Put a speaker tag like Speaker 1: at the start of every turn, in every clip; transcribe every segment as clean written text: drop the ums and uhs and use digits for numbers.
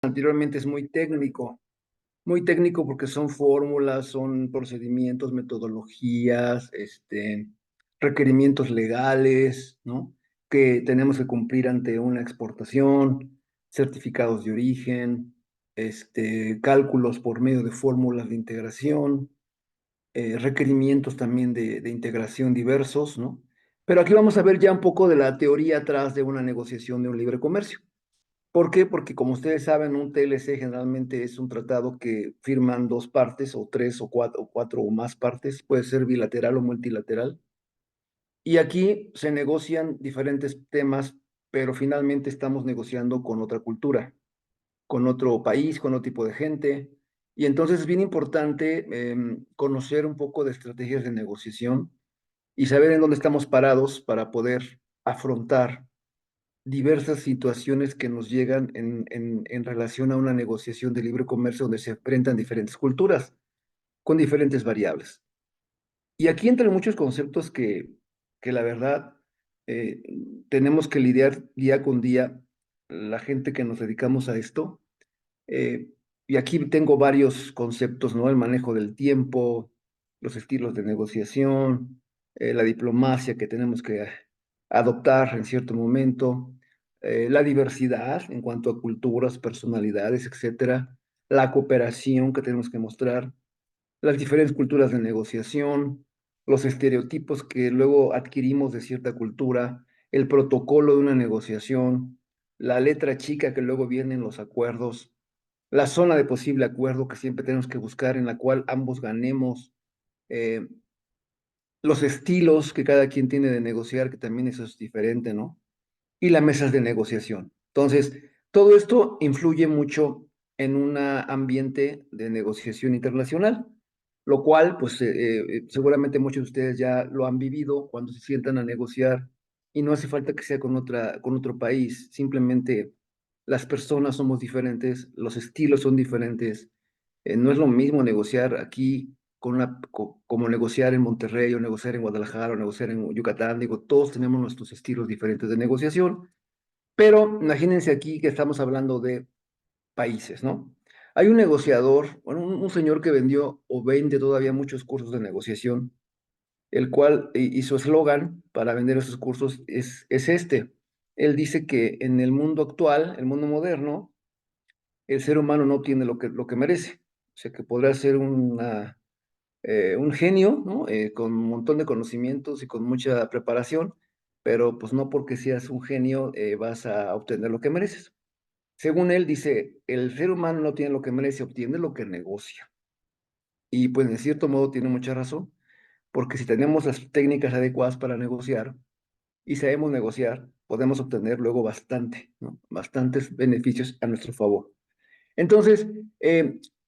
Speaker 1: anteriormente es muy técnico porque son fórmulas, son procedimientos, metodologías, requerimientos legales, ¿no? Que tenemos que cumplir ante una exportación, certificados de origen, cálculos por medio de fórmulas de integración, requerimientos también de integración diversos, ¿no? Pero aquí vamos a ver ya un poco de la teoría atrás de una negociación de un libre comercio. ¿Por qué? Porque como ustedes saben, un TLC generalmente es un tratado que firman dos partes, o tres, o cuatro o más partes, puede ser bilateral o multilateral. Y aquí se negocian diferentes temas, pero finalmente estamos negociando con otra cultura, con otro país, con otro tipo de gente. Y entonces es bien importante conocer un poco de estrategias de negociación y saber en dónde estamos parados para poder afrontar diversas situaciones que nos llegan en relación a una negociación de libre comercio donde se enfrentan diferentes culturas con diferentes variables. Y aquí entran muchos conceptos que la verdad eh, tenemos que lidiar día con día la gente que nos dedicamos a esto. eh, y aquí tengo varios conceptos, ¿no? El manejo del tiempo, los estilos de negociación, la diplomacia que tenemos que adoptar en cierto momento, la diversidad en cuanto a culturas, personalidades, etcétera, la cooperación que tenemos que mostrar, las diferentes culturas de negociación, los estereotipos que luego adquirimos de cierta cultura, el protocolo de una negociación, la letra chica que luego viene en los acuerdos, la zona de posible acuerdo que siempre tenemos que buscar en la cual ambos ganemos, eh, los estilos que cada quien tiene de negociar, que también eso es diferente, ¿no? Y las mesas de negociación. Entonces, todo esto influye mucho en un ambiente de negociación internacional, lo cual, pues seguramente muchos de ustedes ya lo han vivido cuando se sientan a negociar y no hace falta que sea con otro país, simplemente las personas somos diferentes, los estilos son diferentes. No es lo mismo negociar aquí como negociar en Monterrey o negociar en Guadalajara o negociar en Yucatán. Digo, todos tenemos nuestros estilos diferentes de negociación, pero imagínense aquí que estamos hablando de países, ¿no? Hay un negociador, bueno, un señor que vendió o vende todavía muchos cursos de negociación, el cual y su eslogan para vender esos cursos es este. Él dice que en el mundo actual, el mundo moderno, el ser humano no tiene lo que merece. O sea, que podrá ser un genio, ¿no? Con un montón de conocimientos y con mucha preparación, pero pues no porque seas un genio vas a obtener lo que mereces. Según él, dice, el ser humano no tiene lo que merece, obtiene lo que negocia. Y pues en cierto modo tiene mucha razón, porque si tenemos las técnicas adecuadas para negociar y sabemos negociar, podemos obtener luego bastante, ¿no? Bastantes beneficios a nuestro favor. Entonces,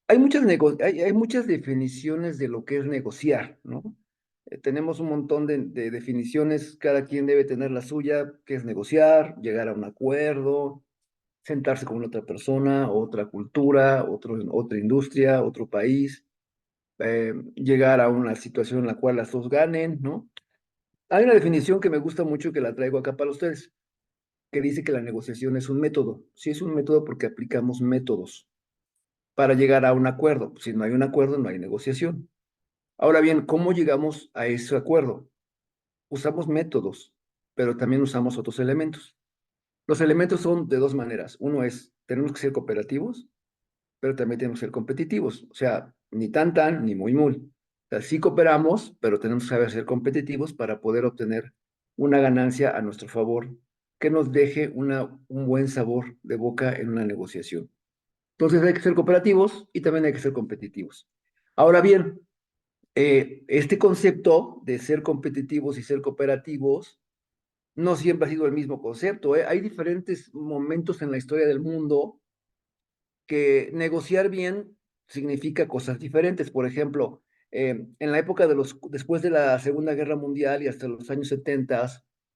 Speaker 1: hay muchas definiciones de lo que es negociar, ¿no? Tenemos un montón de definiciones, cada quien debe tener la suya, que es negociar, llegar a un acuerdo, sentarse con otra persona, otra cultura, otra industria, otro país, llegar a una situación en la cual las dos ganen, ¿no? Hay una definición que me gusta mucho que la traigo acá para ustedes, que dice que la negociación es un método. Sí, es un método porque aplicamos métodos para llegar a un acuerdo. Si no hay un acuerdo, no hay negociación. Ahora bien, ¿cómo llegamos a ese acuerdo? Usamos métodos, pero también usamos otros elementos. Los elementos son de dos maneras. Uno es, tenemos que ser cooperativos, pero también tenemos que ser competitivos. O sea, ni tan tan, ni muy muy. O sea, sí cooperamos, pero tenemos que saber ser competitivos para poder obtener una ganancia a nuestro favor que nos deje un buen sabor de boca en una negociación. Entonces hay que ser cooperativos y también hay que ser competitivos. Ahora bien, este concepto de ser competitivos y ser cooperativos no siempre ha sido el mismo concepto, ¿eh? Hay diferentes momentos en la historia del mundo que negociar bien significa cosas diferentes. Por ejemplo, en la época después de la Segunda Guerra Mundial y hasta los años 70,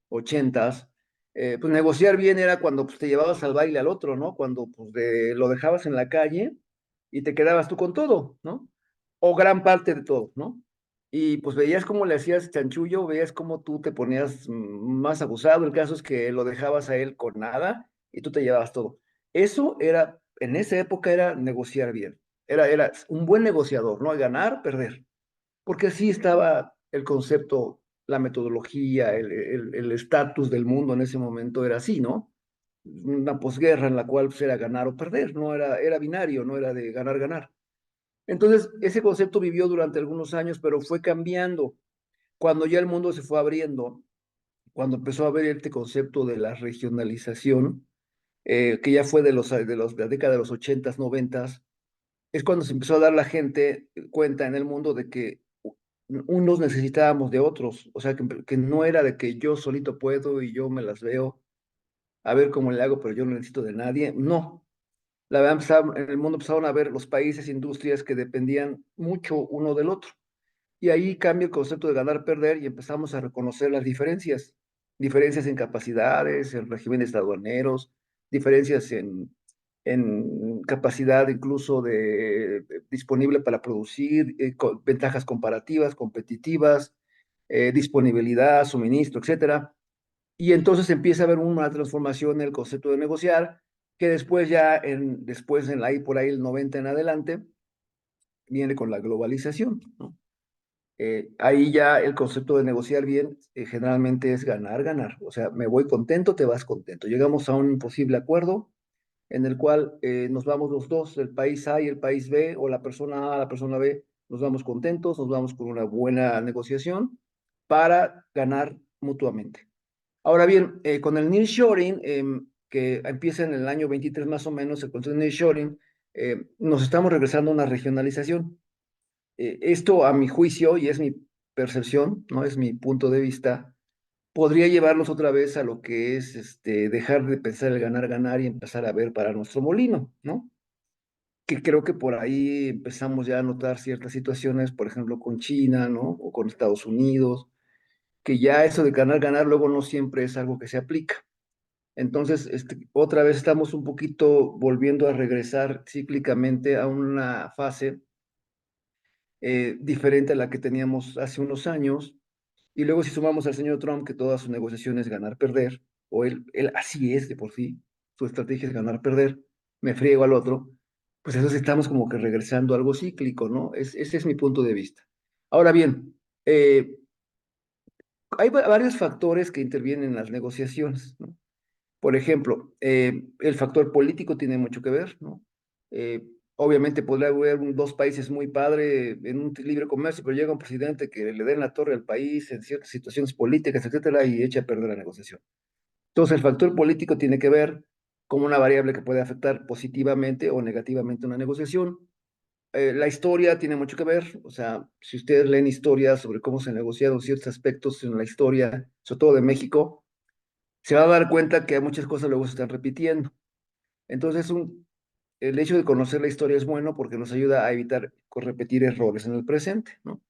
Speaker 1: 80, pues negociar bien era cuando pues, te llevabas al baile al otro, ¿no? Cuando pues, lo dejabas en la calle y te quedabas tú con todo, ¿no? O gran parte de todo, ¿no? Y pues veías cómo le hacías chanchullo, veías cómo tú te ponías más abusado. El caso es que lo dejabas a él con nada y tú te llevabas todo. Eso era en esa época era negociar bien. Era un buen negociador, ¿no? Ganar, perder. Porque así estaba el concepto, la metodología, el estatus del mundo en ese momento era así, ¿no? Una posguerra en la cual pues, era ganar o perder, no era, era binario, no era de ganar, ganar. Entonces, ese concepto vivió durante algunos años, pero fue cambiando. Cuando ya el mundo se fue abriendo, cuando empezó a ver este concepto de la regionalización, que ya fue de la década de los 80s, 90s, es cuando se empezó a dar la gente cuenta en el mundo de que unos necesitábamos de otros, o sea, que no era de que yo solito puedo y yo me las veo a ver cómo le hago, pero yo no necesito de nadie. No, la verdad, en el mundo empezaron a ver los países, industrias que dependían mucho uno del otro. Y ahí cambia el concepto de ganar-perder y empezamos a reconocer las diferencias. Diferencias en capacidades, en regímenes aduaneros, diferencias en capacidad incluso disponible para producir, ventajas comparativas, competitivas, disponibilidad, suministro, etcétera. Y entonces empieza a haber una transformación en el concepto de negociar, que después ya, después en ahí por ahí el 90 en adelante, viene con la globalización, ¿no? Ahí ya el concepto de negociar bien generalmente es ganar, ganar. O sea, me voy contento, te vas contento. Llegamos a un posible acuerdo en el cual nos vamos los dos, el país A y el país B, o la persona A, la persona B, nos vamos contentos, nos vamos con una buena negociación para ganar mutuamente. Ahora bien, con el nearshoring, que empieza en el año 23 más o menos, el concepto de nearshoring, nos estamos regresando a una regionalización. Esto, a mi juicio, y es mi percepción, no es mi punto de vista, podría llevarnos otra vez a lo que es dejar de pensar el ganar, ganar y empezar a ver para nuestro molino, ¿no? Que creo que por ahí empezamos ya a notar ciertas situaciones, por ejemplo, con China, ¿no? O con Estados Unidos, que ya eso de ganar, ganar luego no siempre es algo que se aplica. Entonces, otra vez estamos un poquito volviendo a regresar cíclicamente a una fase diferente a la que teníamos hace unos años. Y luego si sumamos al señor Trump, que toda su negociación es ganar-perder, o él así es de por sí, su estrategia es ganar-perder, me friego al otro, pues entonces estamos como que regresando a algo cíclico, ¿no? Ese es mi punto de vista. Ahora bien, hay varios factores que intervienen en las negociaciones, ¿no? Por ejemplo, el factor político tiene mucho que ver, ¿no? Obviamente podría haber dos países muy padres en un libre comercio, pero llega un presidente que le den la torre al país en ciertas situaciones políticas, etcétera, y echa a perder la negociación. Entonces, el factor político tiene que ver como una variable que puede afectar positivamente o negativamente una negociación. La historia tiene mucho que ver, o sea, si ustedes leen historias sobre cómo se negociaron ciertos aspectos en la historia, sobre todo de México, se va a dar cuenta que muchas cosas luego se están repitiendo. Entonces, el hecho de conocer la historia es bueno porque nos ayuda a evitar repetir errores en el presente, ¿no?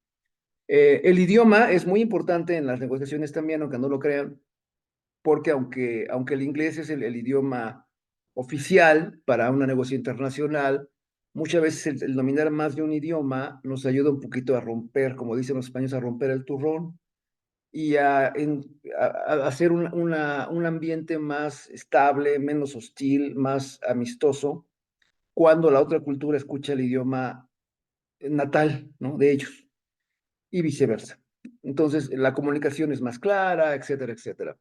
Speaker 1: El idioma es muy importante en las negociaciones también, aunque no lo crean, porque aunque el inglés es el idioma oficial para una negociación internacional, muchas veces el dominar más de un idioma nos ayuda un poquito a romper, como dicen los españoles, a romper el turrón y a hacer un ambiente más estable, menos hostil, más amistoso, cuando la otra cultura escucha el idioma natal, ¿no? De ellos y viceversa. Entonces, la comunicación es más clara, etcétera, etcétera.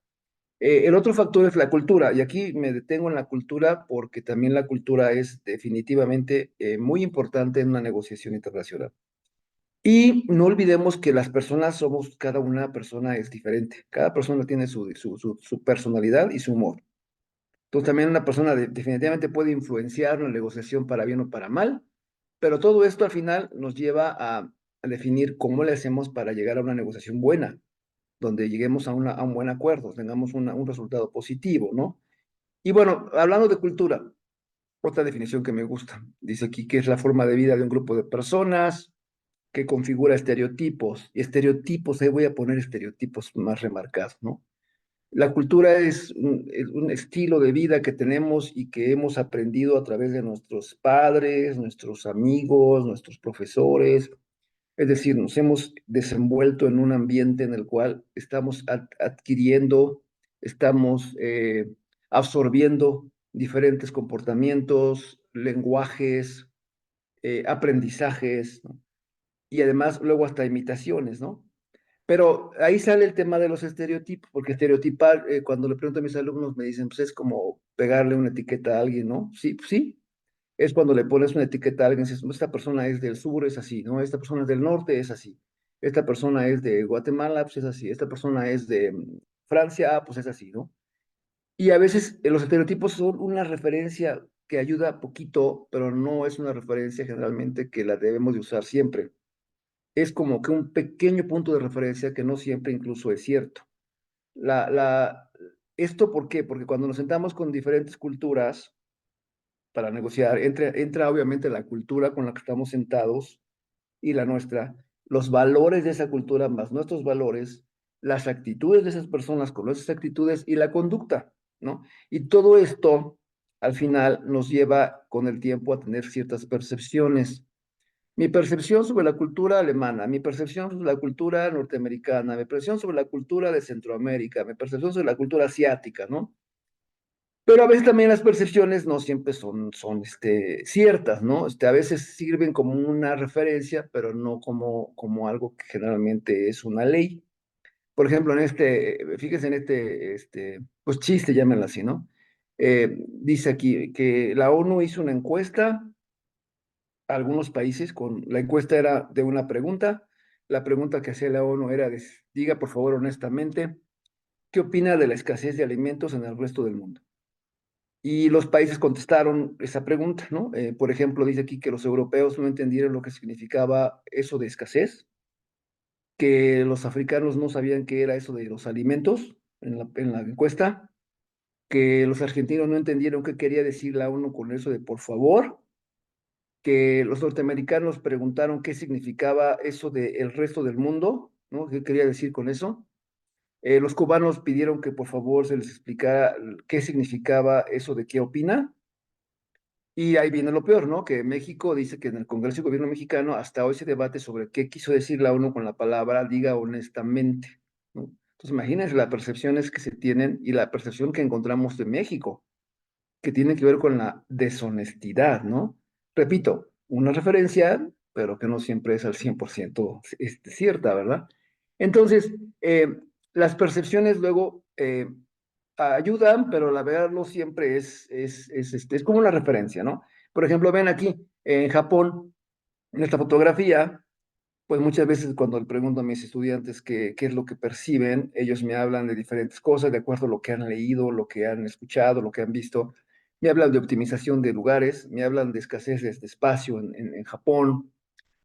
Speaker 1: El otro factor es la cultura, y aquí me detengo en la cultura porque también la cultura es definitivamente muy importante en una negociación internacional. Y no olvidemos que las personas somos, cada una persona es diferente, cada persona tiene su personalidad y su humor. Entonces también una persona definitivamente puede influenciar una negociación para bien o para mal, pero todo esto al final nos lleva a definir cómo le hacemos para llegar a una negociación buena, donde lleguemos a un buen acuerdo, tengamos un resultado positivo, ¿no? Y bueno, hablando de cultura, otra definición que me gusta, dice aquí que es la forma de vida de un grupo de personas que configura estereotipos, y estereotipos, ahí voy a poner estereotipos más remarcados, ¿no? La cultura es un estilo de vida que tenemos y que hemos aprendido a través de nuestros padres, nuestros amigos, nuestros profesores. Es decir, nos hemos desenvuelto en un ambiente en el cual estamos adquiriendo, estamos absorbiendo diferentes comportamientos, lenguajes, aprendizajes, ¿no? Y además luego hasta imitaciones, ¿no? Pero ahí sale el tema de los estereotipos, porque estereotipar, cuando le pregunto a mis alumnos, me dicen, pues es como pegarle una etiqueta a alguien, ¿no? Sí, pues sí, es cuando le pones una etiqueta a alguien, dices, esta persona es del sur, es así, ¿no? Esta persona es del norte, es así. Esta persona es de Guatemala, pues es así. Esta persona es de Francia, pues es así, ¿no? Y a veces los estereotipos son una referencia que ayuda poquito, pero no es una referencia generalmente que la debemos de usar siempre. Es como que un pequeño punto de referencia que no siempre incluso es cierto. La, la, ¿Esto por qué? Porque cuando nos sentamos con diferentes culturas para negociar, entra obviamente la cultura con la que estamos sentados y la nuestra, los valores de esa cultura más nuestros valores, las actitudes de esas personas con nuestras actitudes y la conducta, ¿no? Y todo esto al final nos lleva con el tiempo a tener ciertas percepciones. Mi percepción sobre la cultura alemana, mi percepción sobre la cultura norteamericana, mi percepción sobre la cultura de Centroamérica, mi percepción sobre la cultura asiática, ¿no? Pero a veces también las percepciones no siempre son ciertas, ¿no? A veces sirven como una referencia, pero no como algo que generalmente es una ley. Por ejemplo, fíjense en pues chiste, llámenlo así, ¿no? Dice aquí que la ONU hizo una encuesta a algunos países, la encuesta era de una pregunta. La pregunta que hacía la ONU era, diga por favor honestamente, ¿qué opina de la escasez de alimentos en el resto del mundo? Y los países contestaron esa pregunta, ¿no? Por ejemplo, dice aquí que los europeos no entendieron lo que significaba eso de escasez, que los africanos no sabían qué era eso de los alimentos en la encuesta, que los argentinos no entendieron qué quería decir la ONU con eso de por favor, que los norteamericanos preguntaron qué significaba eso de el resto del mundo, ¿no? ¿Qué quería decir con eso? Los cubanos pidieron que por favor se les explicara qué significaba eso de qué opina. Y ahí viene lo peor, ¿no? Que México dice que en el Congreso y Gobierno mexicano hasta hoy se debate sobre qué quiso decir la ONU con la palabra diga honestamente, ¿no? Entonces imagínense las percepciones que se tienen y la percepción que encontramos de México, que tiene que ver con la deshonestidad, ¿no? Repito, una referencia, pero que no siempre es al 100% cierta, ¿verdad? Entonces, las percepciones luego ayudan, pero la verdad no siempre es como una referencia, ¿no? Por ejemplo, ven aquí, en Japón, en esta fotografía, pues muchas veces cuando le pregunto a mis estudiantes qué es lo que perciben, ellos me hablan de diferentes cosas, de acuerdo a lo que han leído, lo que han escuchado, lo que han visto. Me hablan de optimización de lugares, me hablan de escasez de espacio en Japón,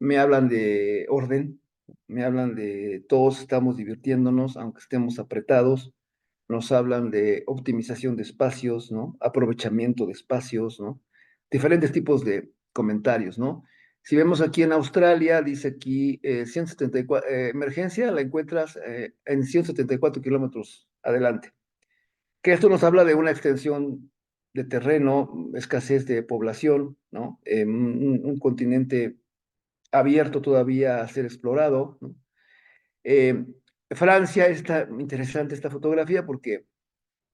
Speaker 1: me hablan de orden, me hablan de todos estamos divirtiéndonos, aunque estemos apretados, nos hablan de optimización de espacios, ¿no? Aprovechamiento de espacios, ¿no? Diferentes tipos de comentarios, ¿no? Si vemos aquí en Australia, dice aquí 174, emergencia, la encuentras en 174 kilómetros adelante. Que esto nos habla de una extensión de terreno, escasez de población, ¿no? Un continente abierto todavía a ser explorado, ¿no? Eh, Francia, está interesante esta fotografía porque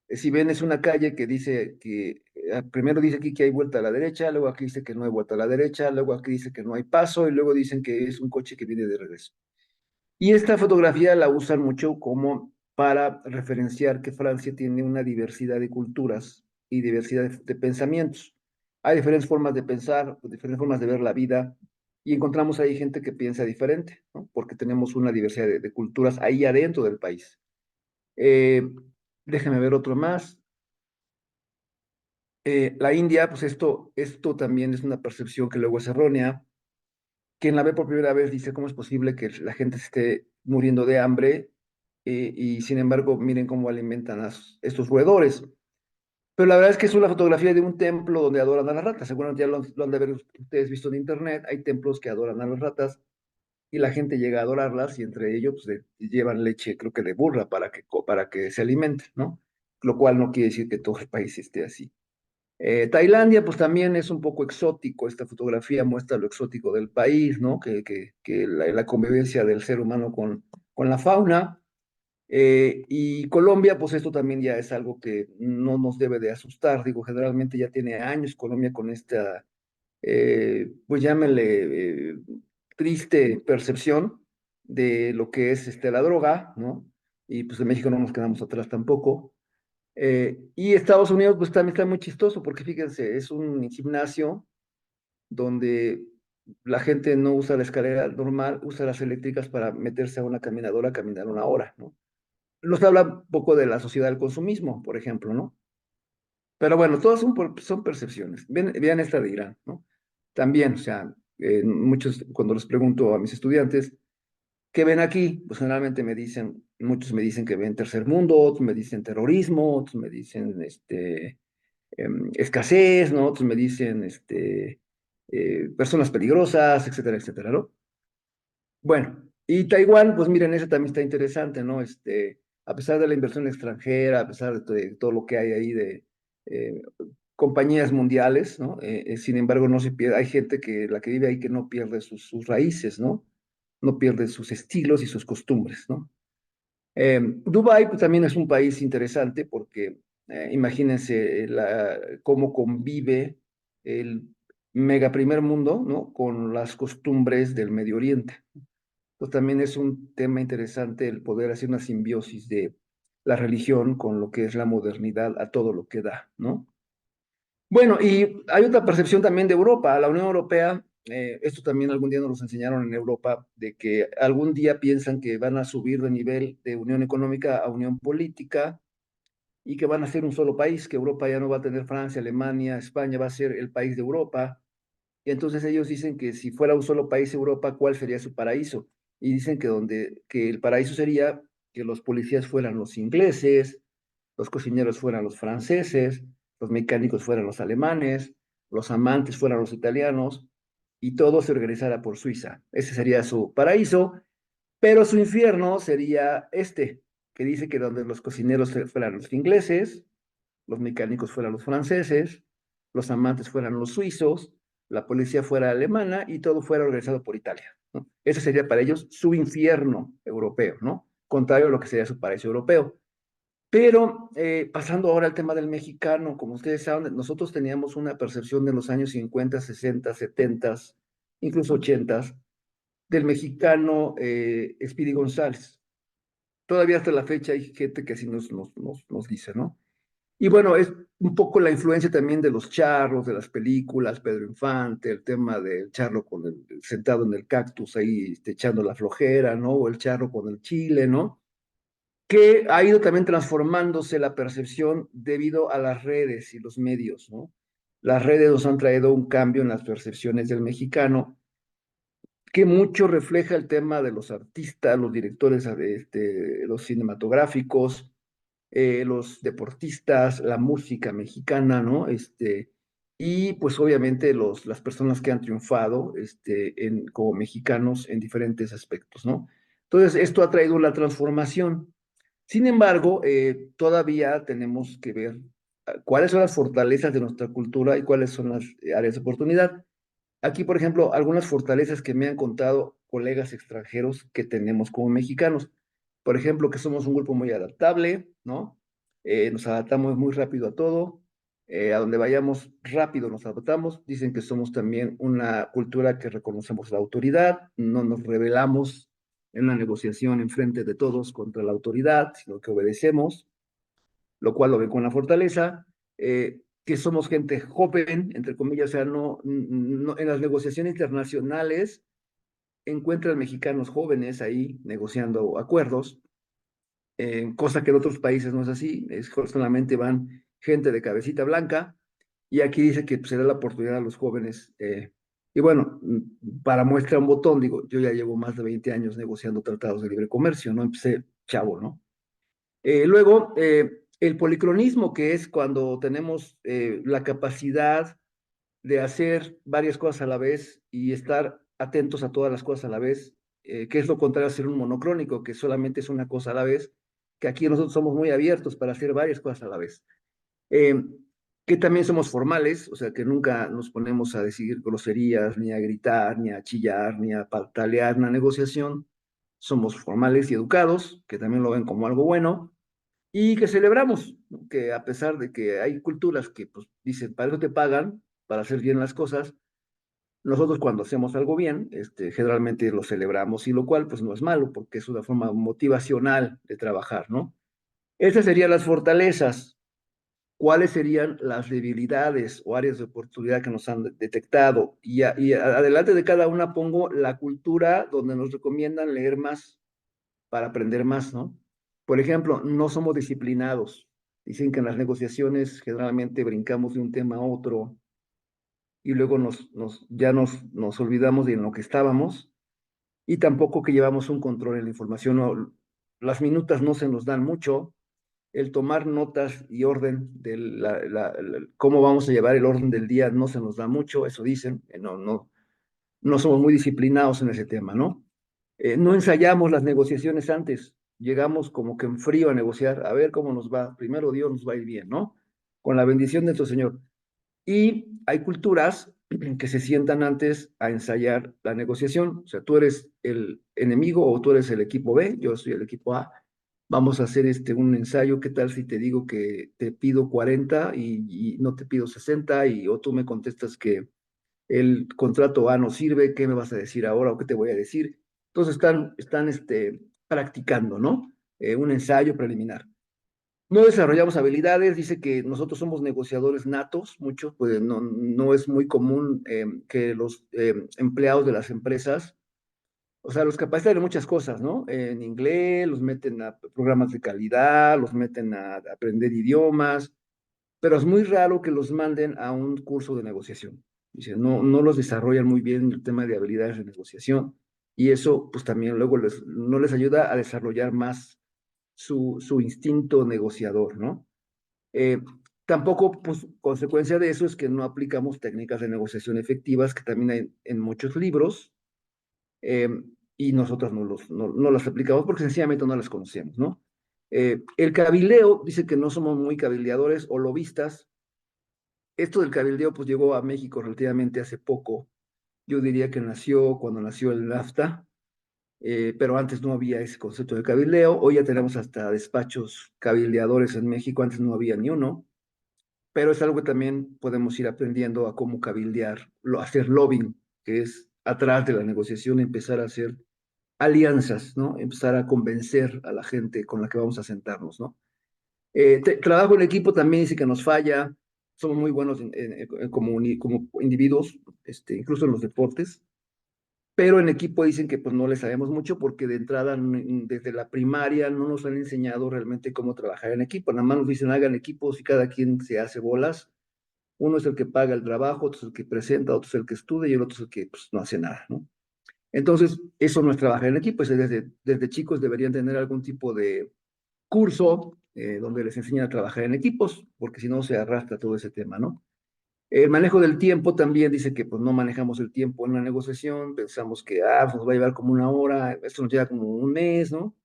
Speaker 1: si ven es una calle que dice que, primero dice aquí que hay vuelta a la derecha, luego aquí dice que no hay vuelta a la derecha, luego aquí dice que no hay paso y luego dicen que es un coche que viene de regreso. Y esta fotografía la usan mucho como para referenciar que Francia tiene una diversidad de culturas y diversidad de pensamientos. Hay diferentes formas de pensar, diferentes formas de ver la vida y encontramos ahí gente que piensa diferente, ¿no? Porque tenemos una diversidad de culturas ahí adentro del país. Eh, Déjenme ver otro más. La India, pues esto también es una percepción que luego es errónea. Quien la ve por primera vez dice, ¿cómo es posible que la gente se esté muriendo de hambre? Y sin embargo, miren cómo alimentan a estos roedores. Pero la verdad es que es una fotografía de un templo donde adoran a las ratas. Seguramente ya lo han de haber ustedes visto en internet. Hay templos que adoran a las ratas y la gente llega a adorarlas y entre ellos pues, llevan leche, creo que de burra, para que se alimenten, ¿no? Lo cual no quiere decir que todo el país esté así. Tailandia, pues también es un poco exótico. Esta fotografía muestra lo exótico del país, ¿no? Que la convivencia del ser humano con la fauna. Y Colombia, pues esto también ya es algo que no nos debe de asustar. Digo, generalmente ya tiene años Colombia con esta, pues llámenle, triste percepción de lo que es la droga, ¿no? Y pues en México no nos quedamos atrás tampoco. Y Estados Unidos, pues también está muy chistoso, porque fíjense, es un gimnasio donde la gente no usa la escalera normal, usa las eléctricas para meterse a una caminadora, caminar una hora, ¿no? Nos habla un poco de la sociedad del consumismo, por ejemplo, ¿no? Pero bueno, todas son percepciones. Vean esta de Irán, ¿no? También, o sea, muchos, cuando les pregunto a mis estudiantes, ¿qué ven aquí? Pues generalmente me dicen, muchos me dicen que ven tercer mundo, otros me dicen terrorismo, otros me dicen escasez, ¿no? Otros me dicen personas peligrosas, etcétera, etcétera, ¿no? Bueno, y Taiwán, pues miren, ese también está interesante, ¿no? A pesar de la inversión extranjera, a pesar de todo lo que hay ahí de eh, compañías mundiales, ¿no? Sin embargo, no se pierde, hay gente que la que vive ahí que no pierde sus raíces, ¿no? No pierde sus estilos y sus costumbres, ¿no? Dubái, pues también es un país interesante porque imagínense cómo convive el mega primer mundo, ¿no? Con las costumbres del Medio Oriente. Pues también es un tema interesante el poder hacer una simbiosis de la religión con lo que es la modernidad a todo lo que da, ¿no? Bueno, y hay otra percepción también de Europa, la Unión Europea, esto también algún día nos lo enseñaron en Europa, de que algún día piensan que van a subir de nivel de unión económica a unión política y que van a ser un solo país, que Europa ya no va a tener Francia, Alemania, España va a ser el país de Europa. Y entonces ellos dicen que si fuera un solo país Europa, ¿cuál sería su paraíso? Y dicen que el paraíso sería que los policías fueran los ingleses, los cocineros fueran los franceses, los mecánicos fueran los alemanes, los amantes fueran los italianos, y todo se organizara por Suiza. Ese sería su paraíso, pero su infierno sería que dice que donde los cocineros fueran los ingleses, los mecánicos fueran los franceses, los amantes fueran los suizos, la policía fuera alemana y todo fuera organizado por Italia, ¿no? Ese sería para ellos su infierno europeo, ¿no? Contrario a lo que sería su paraíso europeo. Pero pasando ahora al tema del mexicano, como ustedes saben, nosotros teníamos una percepción de los años 50, 60, 70, incluso 80, del mexicano Speedy González. Todavía hasta la fecha hay gente que así nos dice, ¿no? Y bueno, es un poco la influencia también de los charros, de las películas, Pedro Infante, el tema del charro sentado en el cactus ahí echando la flojera, ¿no? O el charro con el chile, ¿no? Que ha ido también transformándose la percepción debido a las redes y los medios, ¿no? Las redes nos han traído un cambio en las percepciones del mexicano que mucho refleja el tema de los artistas, los directores, los cinematográficos, los deportistas, la música mexicana, ¿no? Y pues obviamente las personas que han triunfado como mexicanos en diferentes aspectos, ¿no? Entonces, esto ha traído una transformación. Sin embargo, todavía tenemos que ver cuáles son las fortalezas de nuestra cultura y cuáles son las áreas de oportunidad. Aquí, por ejemplo, algunas fortalezas que me han contado colegas extranjeros que tenemos como mexicanos. Por ejemplo, que somos un grupo muy adaptable, ¿no? Nos adaptamos muy rápido a todo. A donde vayamos rápido nos adaptamos. Dicen que somos también una cultura que reconocemos la autoridad, no nos rebelamos en la negociación en frente de todos contra la autoridad, sino que obedecemos, lo cual lo ven con la fortaleza, que somos gente joven, entre comillas, o sea, en las negociaciones internacionales encuentran mexicanos jóvenes ahí negociando acuerdos, cosa que en otros países no es así, solamente van gente de cabecita blanca, y aquí dice que pues, se da la oportunidad a los jóvenes. Y bueno, para muestra un botón, digo, yo ya llevo más de 20 años negociando tratados de libre comercio, ¿no? Empecé chavo, ¿no? Luego, el policronismo, que es cuando tenemos la capacidad de hacer varias cosas a la vez y estar atentos a todas las cosas a la vez, que es lo contrario a ser un monocrónico, que solamente es una cosa a la vez, que aquí nosotros somos muy abiertos para hacer varias cosas a la vez. Eh, que también somos formales, o sea, que nunca nos ponemos a decir groserías, ni a gritar, ni a chillar, ni a patalear en la negociación. somos formales y educados, que también lo ven como algo bueno, y que celebramos, ¿no? Que a pesar de que hay culturas que pues, dicen, para eso te pagan, para hacer bien las cosas, nosotros cuando hacemos algo bien, generalmente lo celebramos, y lo cual pues no es malo, porque es una forma motivacional de trabajar, ¿no? Esas serían las fortalezas. ¿Cuáles serían las debilidades o áreas de oportunidad que nos han detectado? Adelante de cada una pongo la cultura donde nos recomiendan leer más para aprender más, ¿no? Por ejemplo, no somos disciplinados. Dicen que en las negociaciones generalmente brincamos de un tema a otro y luego ya nos olvidamos de en lo que estábamos, y tampoco que llevamos un control en la información. Las minutas no se nos dan mucho. El tomar notas y orden de cómo vamos a llevar el orden del día no se nos da mucho, eso dicen, no somos muy disciplinados en ese tema, ¿no? No ensayamos las negociaciones antes, llegamos como que en frío a negociar, a ver cómo nos va, primero Dios nos va a ir bien, ¿no? Con la bendición de nuestro Señor. Y hay culturas que se sientan antes a ensayar la negociación. O sea, tú eres el enemigo o tú eres el equipo B, yo soy el equipo A. Vamos a hacer un ensayo. ¿Qué tal si te digo que te pido 40 y no te pido 60, o tú me contestas que el contrato A no sirve? ¿Qué me vas a decir ahora o qué te voy a decir? Entonces están practicando, ¿no? Un ensayo preliminar. No desarrollamos habilidades, dice que nosotros somos negociadores natos, muchos, pues no es muy común que los empleados de las empresas, o sea, los capacitan de muchas cosas, ¿no? En inglés, los meten a programas de calidad, los meten a aprender idiomas, pero es muy raro que los manden a un curso de negociación. Dice, no los desarrollan muy bien en el tema de habilidades de negociación, y eso pues también luego no les ayuda a desarrollar más su instinto negociador, ¿no? Eh, Tampoco, pues, consecuencia de eso es que no aplicamos técnicas de negociación efectivas que también hay en muchos libros, eh, y nosotros no las aplicamos porque sencillamente no las conocemos, ¿no? El cabildeo, dice que no somos muy cabildeadores o lobistas. Esto del cabildeo, pues, llegó a México relativamente hace poco. Yo diría que nació cuando nació el NAFTA, pero antes no había ese concepto de cabildeo. Hoy ya tenemos hasta despachos cabildeadores en México, antes no había ni uno. Pero es algo que también podemos ir aprendiendo a cómo cabildear, hacer lobbying, que es atrás de la negociación empezar a hacer alianzas, ¿no? Empezar a convencer a la gente con la que vamos a sentarnos, ¿no? Trabajo en equipo también dice que nos falla, somos muy buenos como individuos, incluso en los deportes, pero en equipo dicen que pues no le sabemos mucho porque de entrada desde la primaria no nos han enseñado realmente cómo trabajar en equipo, nada más nos dicen hagan equipos y cada quien se hace bolas. Uno es el que paga el trabajo, otro es el que presenta, otro es el que estudia y el otro es el que pues, no hace nada, ¿no? Entonces, eso no es trabajar en equipo. Desde chicos deberían tener algún tipo de curso donde les enseñan a trabajar en equipos, porque si no se arrastra todo ese tema, ¿no? El manejo del tiempo también dice que pues no manejamos el tiempo en una negociación, pensamos que pues, nos va a llevar como una hora, esto nos lleva como un mes, ¿no?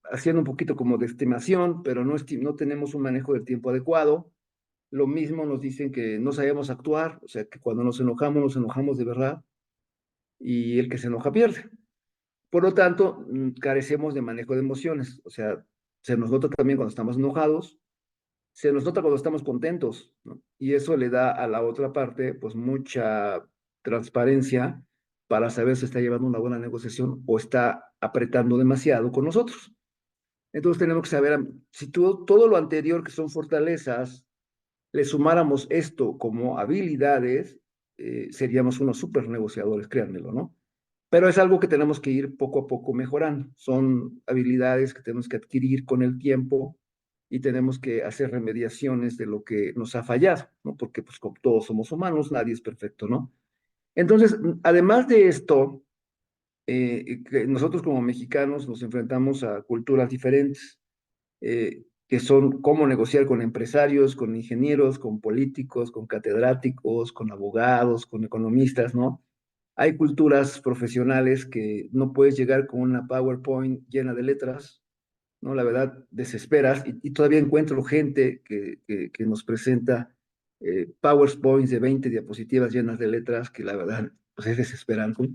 Speaker 1: Haciendo un poquito como de estimación, pero no tenemos un manejo del tiempo adecuado. Lo mismo nos dicen que no sabemos actuar, o sea, que cuando nos enojamos de verdad, y el que se enoja pierde. Por lo tanto, carecemos de manejo de emociones, o sea, se nos nota también cuando estamos enojados, se nos nota cuando estamos contentos, ¿no? Y eso le da a la otra parte, pues, mucha transparencia para saber si está llevando una buena negociación o está apretando demasiado con nosotros. Entonces tenemos que saber, si todo lo anterior que son fortalezas, le sumáramos esto como habilidades, seríamos unos super negociadores, créanmelo, ¿no? Pero es algo que tenemos que ir poco a poco mejorando. Son habilidades que tenemos que adquirir con el tiempo y tenemos que hacer remediaciones de lo que nos ha fallado, ¿no? Porque pues como todos somos humanos, nadie es perfecto, ¿no? Entonces, además de esto, que nosotros como mexicanos nos enfrentamos a culturas diferentes, que son cómo negociar con empresarios, con ingenieros, con políticos, con catedráticos, con abogados, con economistas, ¿no? Hay culturas profesionales que no puedes llegar con una PowerPoint llena de letras, ¿no? La verdad, desesperas, y todavía encuentro gente que nos presenta PowerPoints de 20 diapositivas llenas de letras, que la verdad, pues es desesperante.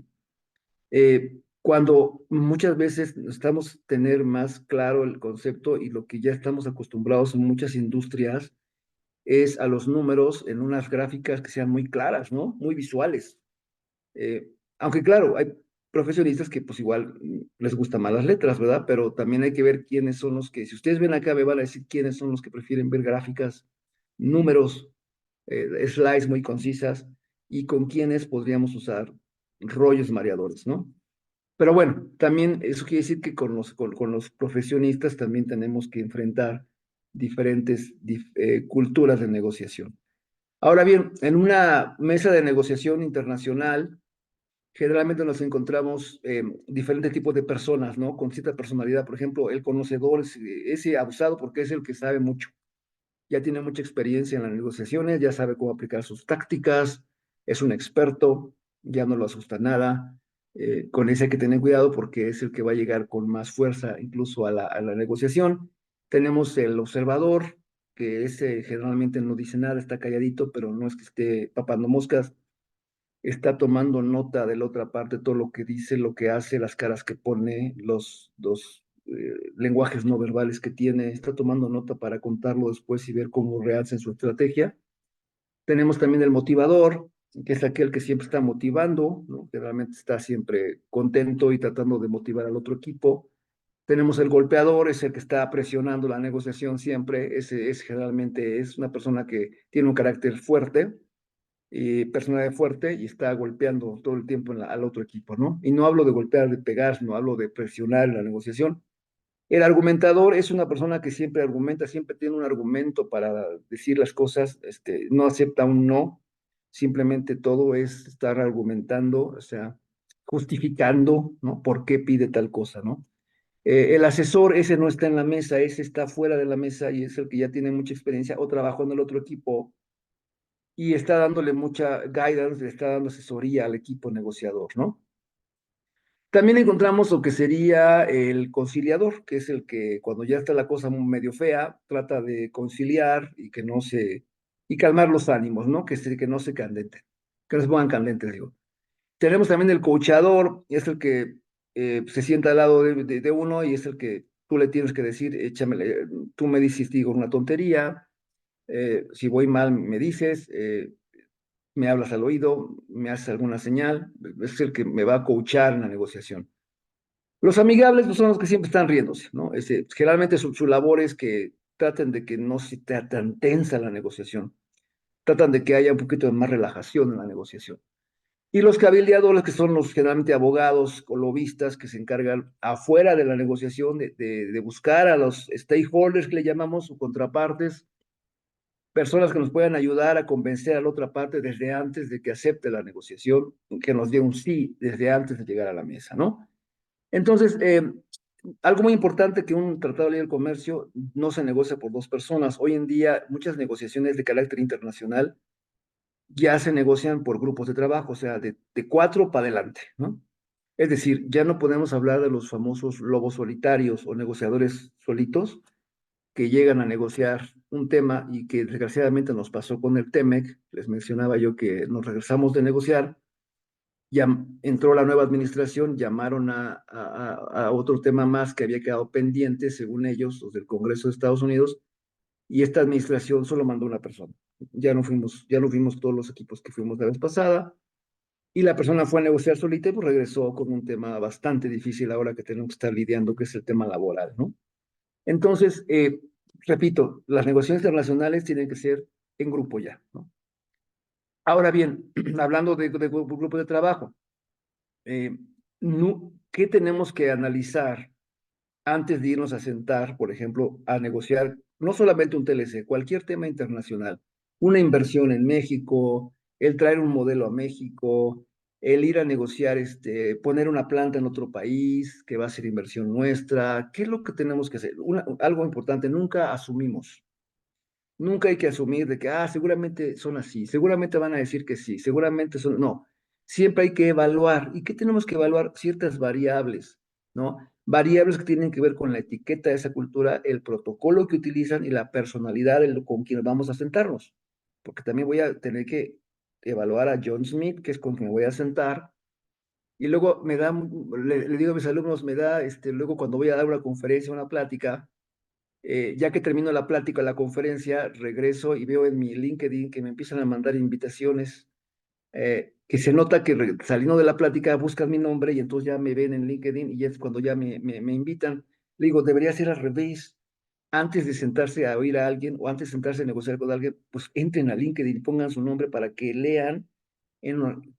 Speaker 1: cuando muchas veces necesitamos tener más claro el concepto y lo que ya estamos acostumbrados en muchas industrias es a los números en unas gráficas que sean muy claras, ¿no? Muy visuales. Aunque claro, hay profesionistas que pues igual les gustan más las letras, ¿verdad? Pero también hay que ver quiénes son los que, si ustedes ven acá, me van a decir quiénes son los que prefieren ver gráficas, números, slides muy concisas y con quiénes podríamos usar rollos mareadores, ¿no? Pero bueno, también eso quiere decir que con los profesionistas también tenemos que enfrentar diferentes culturas de negociación. Ahora bien, en una mesa de negociación internacional, generalmente nos encontramos diferentes tipos de personas, ¿no? Con cierta personalidad. Por ejemplo, el conocedor es ese abusado porque es el que sabe mucho. Ya tiene mucha experiencia en las negociaciones, ya sabe cómo aplicar sus tácticas, es un experto, ya no lo asusta nada. Con ese hay que tener cuidado porque es el que va a llegar con más fuerza incluso a a la negociación. Tenemos el observador, que ese generalmente no dice nada, está calladito, pero no es que esté papando moscas, está tomando nota de la otra parte, todo lo que dice, lo que hace, las caras que pone, los lenguajes no verbales que tiene, está tomando nota para contarlo después y ver cómo realza en su estrategia. Tenemos también el motivador, que es aquel que siempre está motivando, ¿no? Que realmente está siempre contento y tratando de motivar al otro equipo. Tenemos el golpeador, es el que está presionando la negociación siempre, ese es generalmente es una persona que tiene un carácter fuerte, personalidad fuerte y está golpeando todo el tiempo al otro equipo, ¿no? Y no hablo de golpear, de pegar, no hablo de presionar en la negociación. El argumentador es una persona que siempre argumenta, siempre tiene un argumento para decir las cosas, no acepta un no, simplemente todo es estar argumentando, o sea, justificando, ¿no? ¿Por qué pide tal cosa, ¿no? El asesor, ese no está en la mesa, ese está fuera de la mesa y es el que ya tiene mucha experiencia o trabajó en el otro equipo y está dándole mucha guidance, le está dando asesoría al equipo negociador, ¿no? También encontramos lo que sería el conciliador, que es el que cuando ya está la cosa medio fea, trata de conciliar y que no se, y calmar los ánimos, ¿no? Que no se candenten, que no se pongan candentes, digo. Tenemos también el coachador, es el que se sienta al lado de uno y es el que tú le tienes que decir, échame, tú me dices, digo, una tontería, si voy mal me dices, me hablas al oído, me haces alguna señal, es el que me va a coachar en la negociación. Los amigables pues, son los que siempre están riéndose, ¿no? Generalmente su labor es que traten de que no se sea tan tensa la negociación, tratan de que haya un poquito de más relajación en la negociación. Y los cabildeadores, que son los generalmente abogados o lobistas que se encargan afuera de la negociación de buscar a los stakeholders que le llamamos, o contrapartes, personas que nos puedan ayudar a convencer a la otra parte desde antes de que acepte la negociación, que nos dé un sí desde antes de llegar a la mesa, ¿no? Entonces, algo muy importante que un tratado de libre comercio no se negocia por dos personas. Hoy en día, muchas negociaciones de carácter internacional ya se negocian por grupos de trabajo, o sea, de cuatro para adelante, ¿no? Es decir, ya no podemos hablar de los famosos lobos solitarios o negociadores solitos que llegan a negociar un tema y que desgraciadamente nos pasó con el TEMEC. Les mencionaba yo que nos regresamos de negociar, ya entró la nueva administración, llamaron a otro tema más que había quedado pendiente, según ellos, los del Congreso de Estados Unidos, y esta administración solo mandó una persona. Ya no fuimos todos los equipos que fuimos la vez pasada, y la persona fue a negociar solita y pues regresó con un tema bastante difícil ahora que tenemos que estar lidiando, que es el tema laboral, ¿no? Entonces, repito, las negociaciones internacionales tienen que ser en grupo ya, ¿no? Ahora bien, hablando de grupo de trabajo, eh, ¿qué tenemos que analizar antes de irnos a sentar, por ejemplo, a negociar no solamente un TLC, cualquier tema internacional, una inversión en México, el traer un modelo a México, el ir a negociar, poner una planta en otro país que va a ser inversión nuestra? ¿Qué es lo que tenemos que hacer? Algo importante, nunca asumimos. Nunca hay que asumir de que, seguramente son así, seguramente van a decir que sí, seguramente son, no, siempre hay que evaluar. ¿Y qué tenemos que evaluar? Ciertas variables, ¿no? Variables que tienen que ver con la etiqueta de esa cultura, el protocolo que utilizan y la personalidad con quien vamos a sentarnos. Porque también voy a tener que evaluar a John Smith, que es con quien me voy a sentar, Y luego me da, le digo a mis alumnos, me da, luego cuando voy a dar una conferencia, una plática, ya que termino la plática, la conferencia, regreso y veo en mi LinkedIn que me empiezan a mandar invitaciones, que se nota que saliendo de la plática buscan mi nombre y entonces ya me ven en LinkedIn y es cuando ya me invitan. Le digo, debería ser al revés. Antes de sentarse a oír a alguien o antes de sentarse a negociar con alguien, pues entren a LinkedIn y pongan su nombre para que lean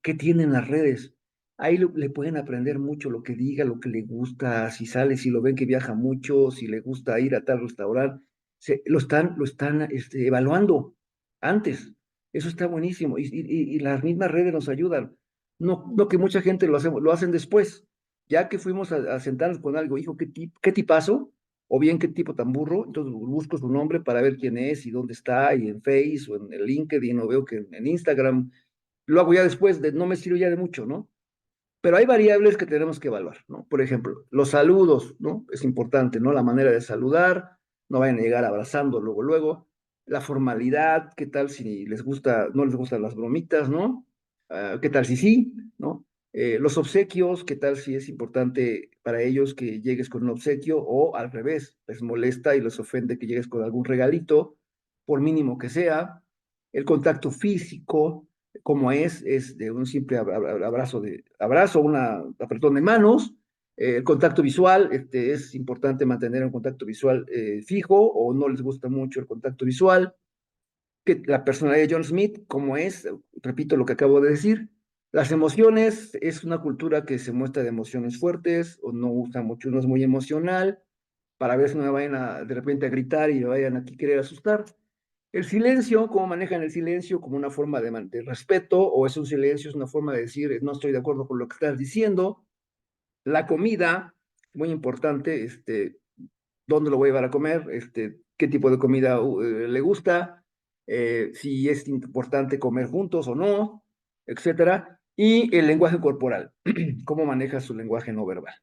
Speaker 1: qué tienen las redes. Ahí le pueden aprender mucho lo que diga, lo que le gusta, si sale, si lo ven que viaja mucho, si le gusta ir a tal restaurante. Lo están evaluando antes. Eso está buenísimo. Y las mismas redes nos ayudan. No, no que mucha gente lo hacen después. Ya que fuimos a sentarnos con algo, hijo, qué tipazo, o bien qué tipo tan burro, entonces busco su nombre para ver quién es y dónde está, y en Face o en el LinkedIn, o veo que en Instagram lo hago ya después, no me sirve ya de mucho, ¿no? Pero hay variables que tenemos que evaluar, ¿no? Por ejemplo, los saludos, ¿no? Es importante, ¿no? La manera de saludar, no vayan a llegar abrazando luego, luego. La formalidad, ¿qué tal si les gusta, no les gustan las bromitas, ¿no? ¿Qué tal si sí, ¿no? Los obsequios, ¿qué tal si es importante para ellos que llegues con un obsequio o al revés, les molesta y les ofende que llegues con algún regalito, por mínimo que sea. El contacto físico, como es de un simple abrazo, una apretón de manos. El contacto visual, es importante mantener un contacto visual fijo o no les gusta mucho el contacto visual. Que la personalidad de John Smith, como es, repito lo que acabo de decir, las emociones, es una cultura que se muestra de emociones fuertes o no gusta mucho, no es muy emocional, para ver si no me vayan de repente a gritar y me vayan aquí a querer asustar. El silencio, cómo manejan el silencio como una forma de respeto, o es un silencio, es una forma de decir, no estoy de acuerdo con lo que estás diciendo. La comida, muy importante, dónde lo voy a llevar a comer, qué tipo de comida le gusta, si es importante comer juntos o no, etcétera. Y el lenguaje corporal, cómo maneja su lenguaje no verbal.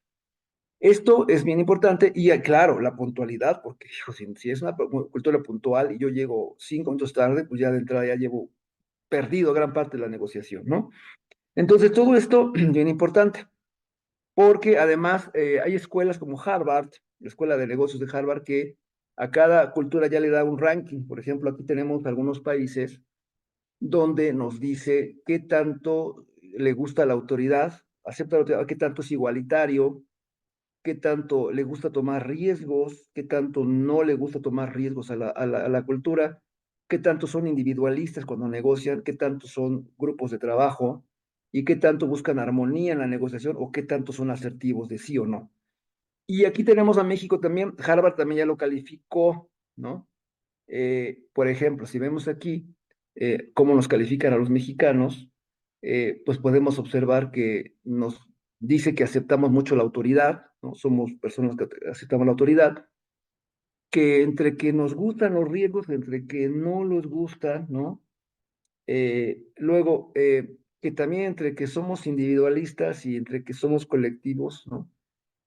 Speaker 1: Esto es bien importante y claro, la puntualidad, porque hijo, si es una cultura puntual y yo llego 5 minutos tarde, pues ya de entrada ya llevo perdido gran parte de la negociación, ¿no? Entonces, todo esto bien importante, porque además hay escuelas como Harvard, la Escuela de Negocios de Harvard, que a cada cultura ya le da un ranking. Por ejemplo, aquí tenemos algunos países donde nos dice qué tanto le gusta la autoridad, acepta la autoridad, qué tanto es igualitario, qué tanto le gusta tomar riesgos, qué tanto no le gusta tomar riesgos a la cultura, qué tanto son individualistas cuando negocian, qué tanto son grupos de trabajo y qué tanto buscan armonía en la negociación o qué tanto son asertivos de sí o no. Y aquí tenemos a México también, Harvard también ya lo calificó, ¿no? Por ejemplo, si vemos aquí cómo nos califican a los mexicanos, pues podemos observar que nos dice que aceptamos mucho la autoridad, ¿no? Somos personas que aceptamos la autoridad, que entre que nos gustan los riesgos, entre que no los gustan, ¿no? Luego, que también entre que somos individualistas y entre que somos colectivos, ¿no?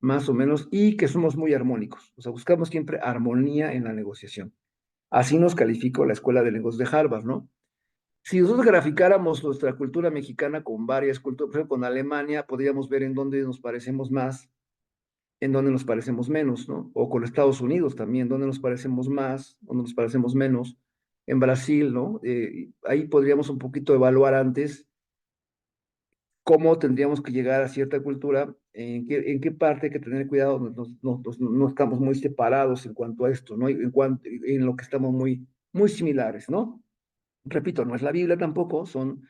Speaker 1: Más o menos, y que somos muy armónicos, o sea, buscamos siempre armonía en la negociación. Así nos calificó la Escuela de Negocios de Harvard, ¿no? Si nosotros graficáramos nuestra cultura mexicana con varias culturas, por ejemplo, con Alemania, podríamos ver en dónde nos parecemos más, en dónde nos parecemos menos, ¿no? O con Estados Unidos también, dónde nos parecemos más, dónde nos parecemos menos. En Brasil, ¿no? Ahí podríamos un poquito evaluar antes cómo tendríamos que llegar a cierta cultura, en qué parte hay que tener cuidado, no estamos muy separados en cuanto a esto, ¿no? En lo que estamos muy similares, ¿no? Repito, no es la Biblia tampoco, son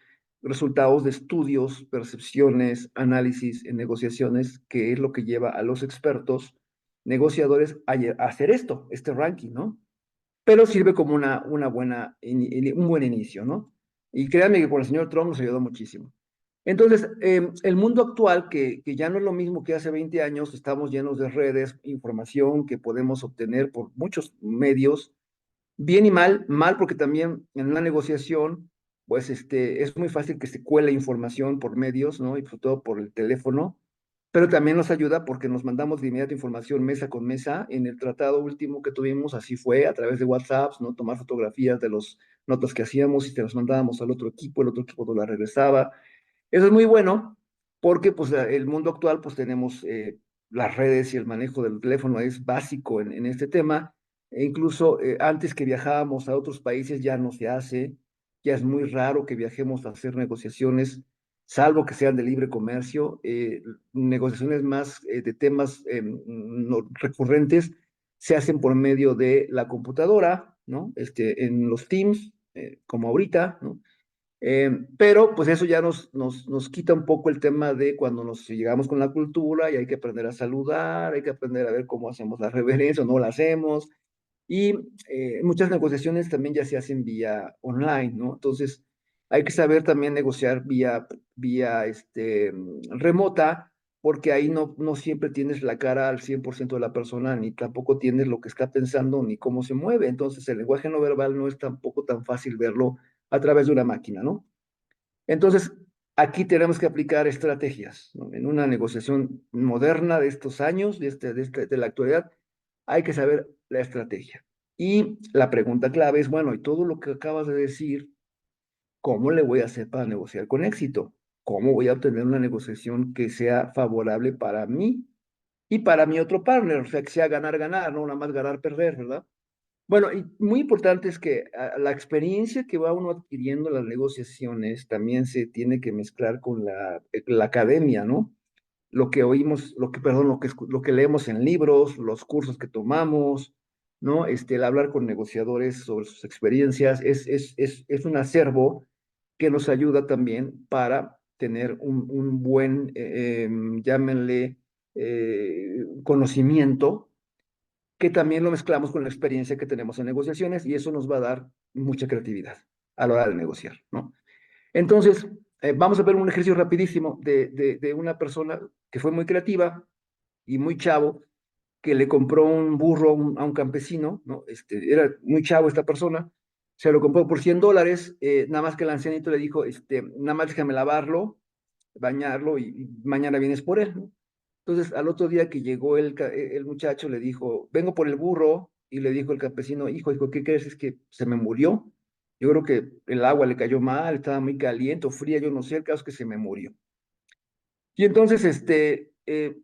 Speaker 1: resultados de estudios, percepciones, análisis en negociaciones, que es lo que lleva a los expertos negociadores a hacer esto, este ranking, ¿no? Pero sirve como un buen inicio, ¿no? Y créanme que con el señor Trump nos ayudó muchísimo. Entonces, el mundo actual, que ya no es lo mismo que hace 20 años, estamos llenos de redes, información que podemos obtener por muchos medios, bien y mal, mal porque también en una negociación, pues es muy fácil que se cuele información por medios, ¿no? Y sobre todo por el teléfono, pero también nos ayuda porque nos mandamos de inmediato información mesa con mesa. En el tratado último que tuvimos, así fue, a través de WhatsApp, ¿no? Tomar fotografías de los notas que hacíamos y se las mandábamos al otro equipo, el otro equipo nos las regresaba. Eso es muy bueno porque pues el mundo actual pues tenemos las redes y el manejo del teléfono es básico en este tema, e incluso antes que viajábamos a otros países ya no se hace, ya es muy raro que viajemos a hacer negociaciones, salvo que sean de libre comercio, negociaciones más de temas recurrentes se hacen por medio de la computadora, ¿no? En los Teams, como ahorita, ¿no? Pero pues eso ya nos quita un poco el tema de cuando nos llegamos con la cultura y hay que aprender a saludar, hay que aprender a ver cómo hacemos la reverencia o no la hacemos. Y muchas negociaciones también ya se hacen vía online, ¿no? Entonces hay que saber también negociar vía remota, porque ahí no siempre tienes la cara al 100% de la persona, ni tampoco tienes lo que está pensando, ni cómo se mueve. Entonces el lenguaje no verbal no es tampoco tan fácil verlo a través de una máquina, ¿no? Entonces, aquí tenemos que aplicar estrategias, ¿no? En una negociación moderna de estos años, de la actualidad, hay que saber la estrategia. Y la pregunta clave es, bueno, y todo lo que acabas de decir, ¿cómo le voy a hacer para negociar con éxito? ¿Cómo voy a obtener una negociación que sea favorable para mí y para mi otro partner? O sea, que sea ganar-ganar, no nada más ganar-perder, ¿verdad? Bueno, y muy importante es que la experiencia que va uno adquiriendo en las negociaciones también se tiene que mezclar con la academia, ¿no? Lo que oímos, perdón, lo que leemos en libros, los cursos que tomamos, ¿no? El hablar con negociadores sobre sus experiencias, es un acervo que nos ayuda también para tener un buen, llámenle, conocimiento que también lo mezclamos con la experiencia que tenemos en negociaciones y eso nos va a dar mucha creatividad a la hora de negociar, ¿no? Entonces, vamos a ver un ejercicio rapidísimo de una persona que fue muy creativa y muy chavo, que le compró un burro a un campesino, ¿no? Era muy chavo esta persona, se lo compró por $100, nada más que el ancianito le dijo, nada más déjame lavarlo, bañarlo y mañana vienes por él, ¿no? Entonces, al otro día que llegó el muchacho, le dijo, vengo por el burro, y le dijo el campesino, hijo, ¿qué crees? Es que se me murió. Yo creo que el agua le cayó mal, estaba muy caliente o fría, yo no sé, el caso es que se me murió. Y entonces,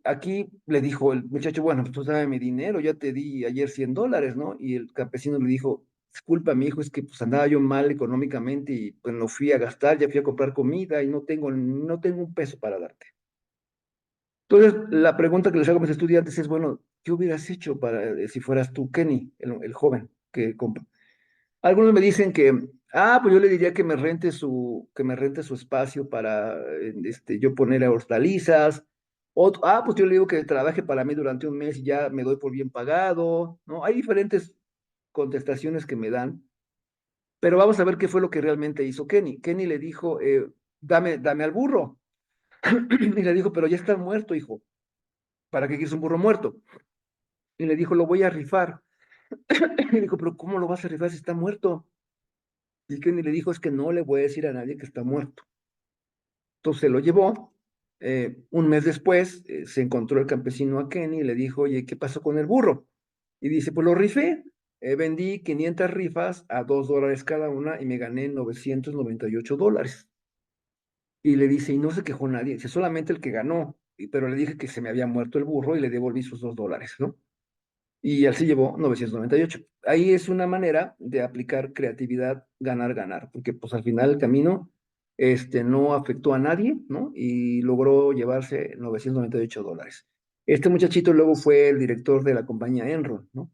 Speaker 1: aquí le dijo el muchacho, bueno, pues tú sabes mi dinero, ya te di ayer $100, ¿no? Y el campesino le dijo, disculpa, mi hijo, es que pues andaba yo mal económicamente y pues lo fui a gastar, ya fui a comprar comida y no tengo un peso para darte. Entonces, la pregunta que les hago a mis estudiantes es, bueno, ¿qué hubieras hecho para si fueras tú, Kenny, el joven que compra? Algunos me dicen que, pues yo le diría que me rente su espacio para yo poner hortalizas. Pues yo le digo que trabaje para mí durante un mes y ya me doy por bien pagado, ¿no? Hay diferentes contestaciones que me dan, pero vamos a ver qué fue lo que realmente hizo Kenny. Kenny le dijo, dame al burro. Y le dijo, pero ya está muerto, hijo. ¿Para qué quieres un burro muerto? Y le dijo, lo voy a rifar. Y dijo, pero ¿cómo lo vas a rifar si está muerto? Y Kenny le dijo, es que no le voy a decir a nadie que está muerto. Entonces se lo llevó. Un mes después se encontró el campesino a Kenny y le dijo, oye, ¿qué pasó con el burro? Y dice, pues lo rifé. Vendí 500 rifas a $2 cada una y me gané $998. Y le dice, y no se quejó nadie, dice, solamente el que ganó. Pero le dije que se me había muerto el burro y le devolví sus $2, ¿no? Y él se llevó 998. Ahí es una manera de aplicar creatividad, ganar, ganar, porque pues al final el camino no afectó a nadie, ¿no? Y logró llevarse $998. Este muchachito luego fue el director de la compañía Enron, ¿no?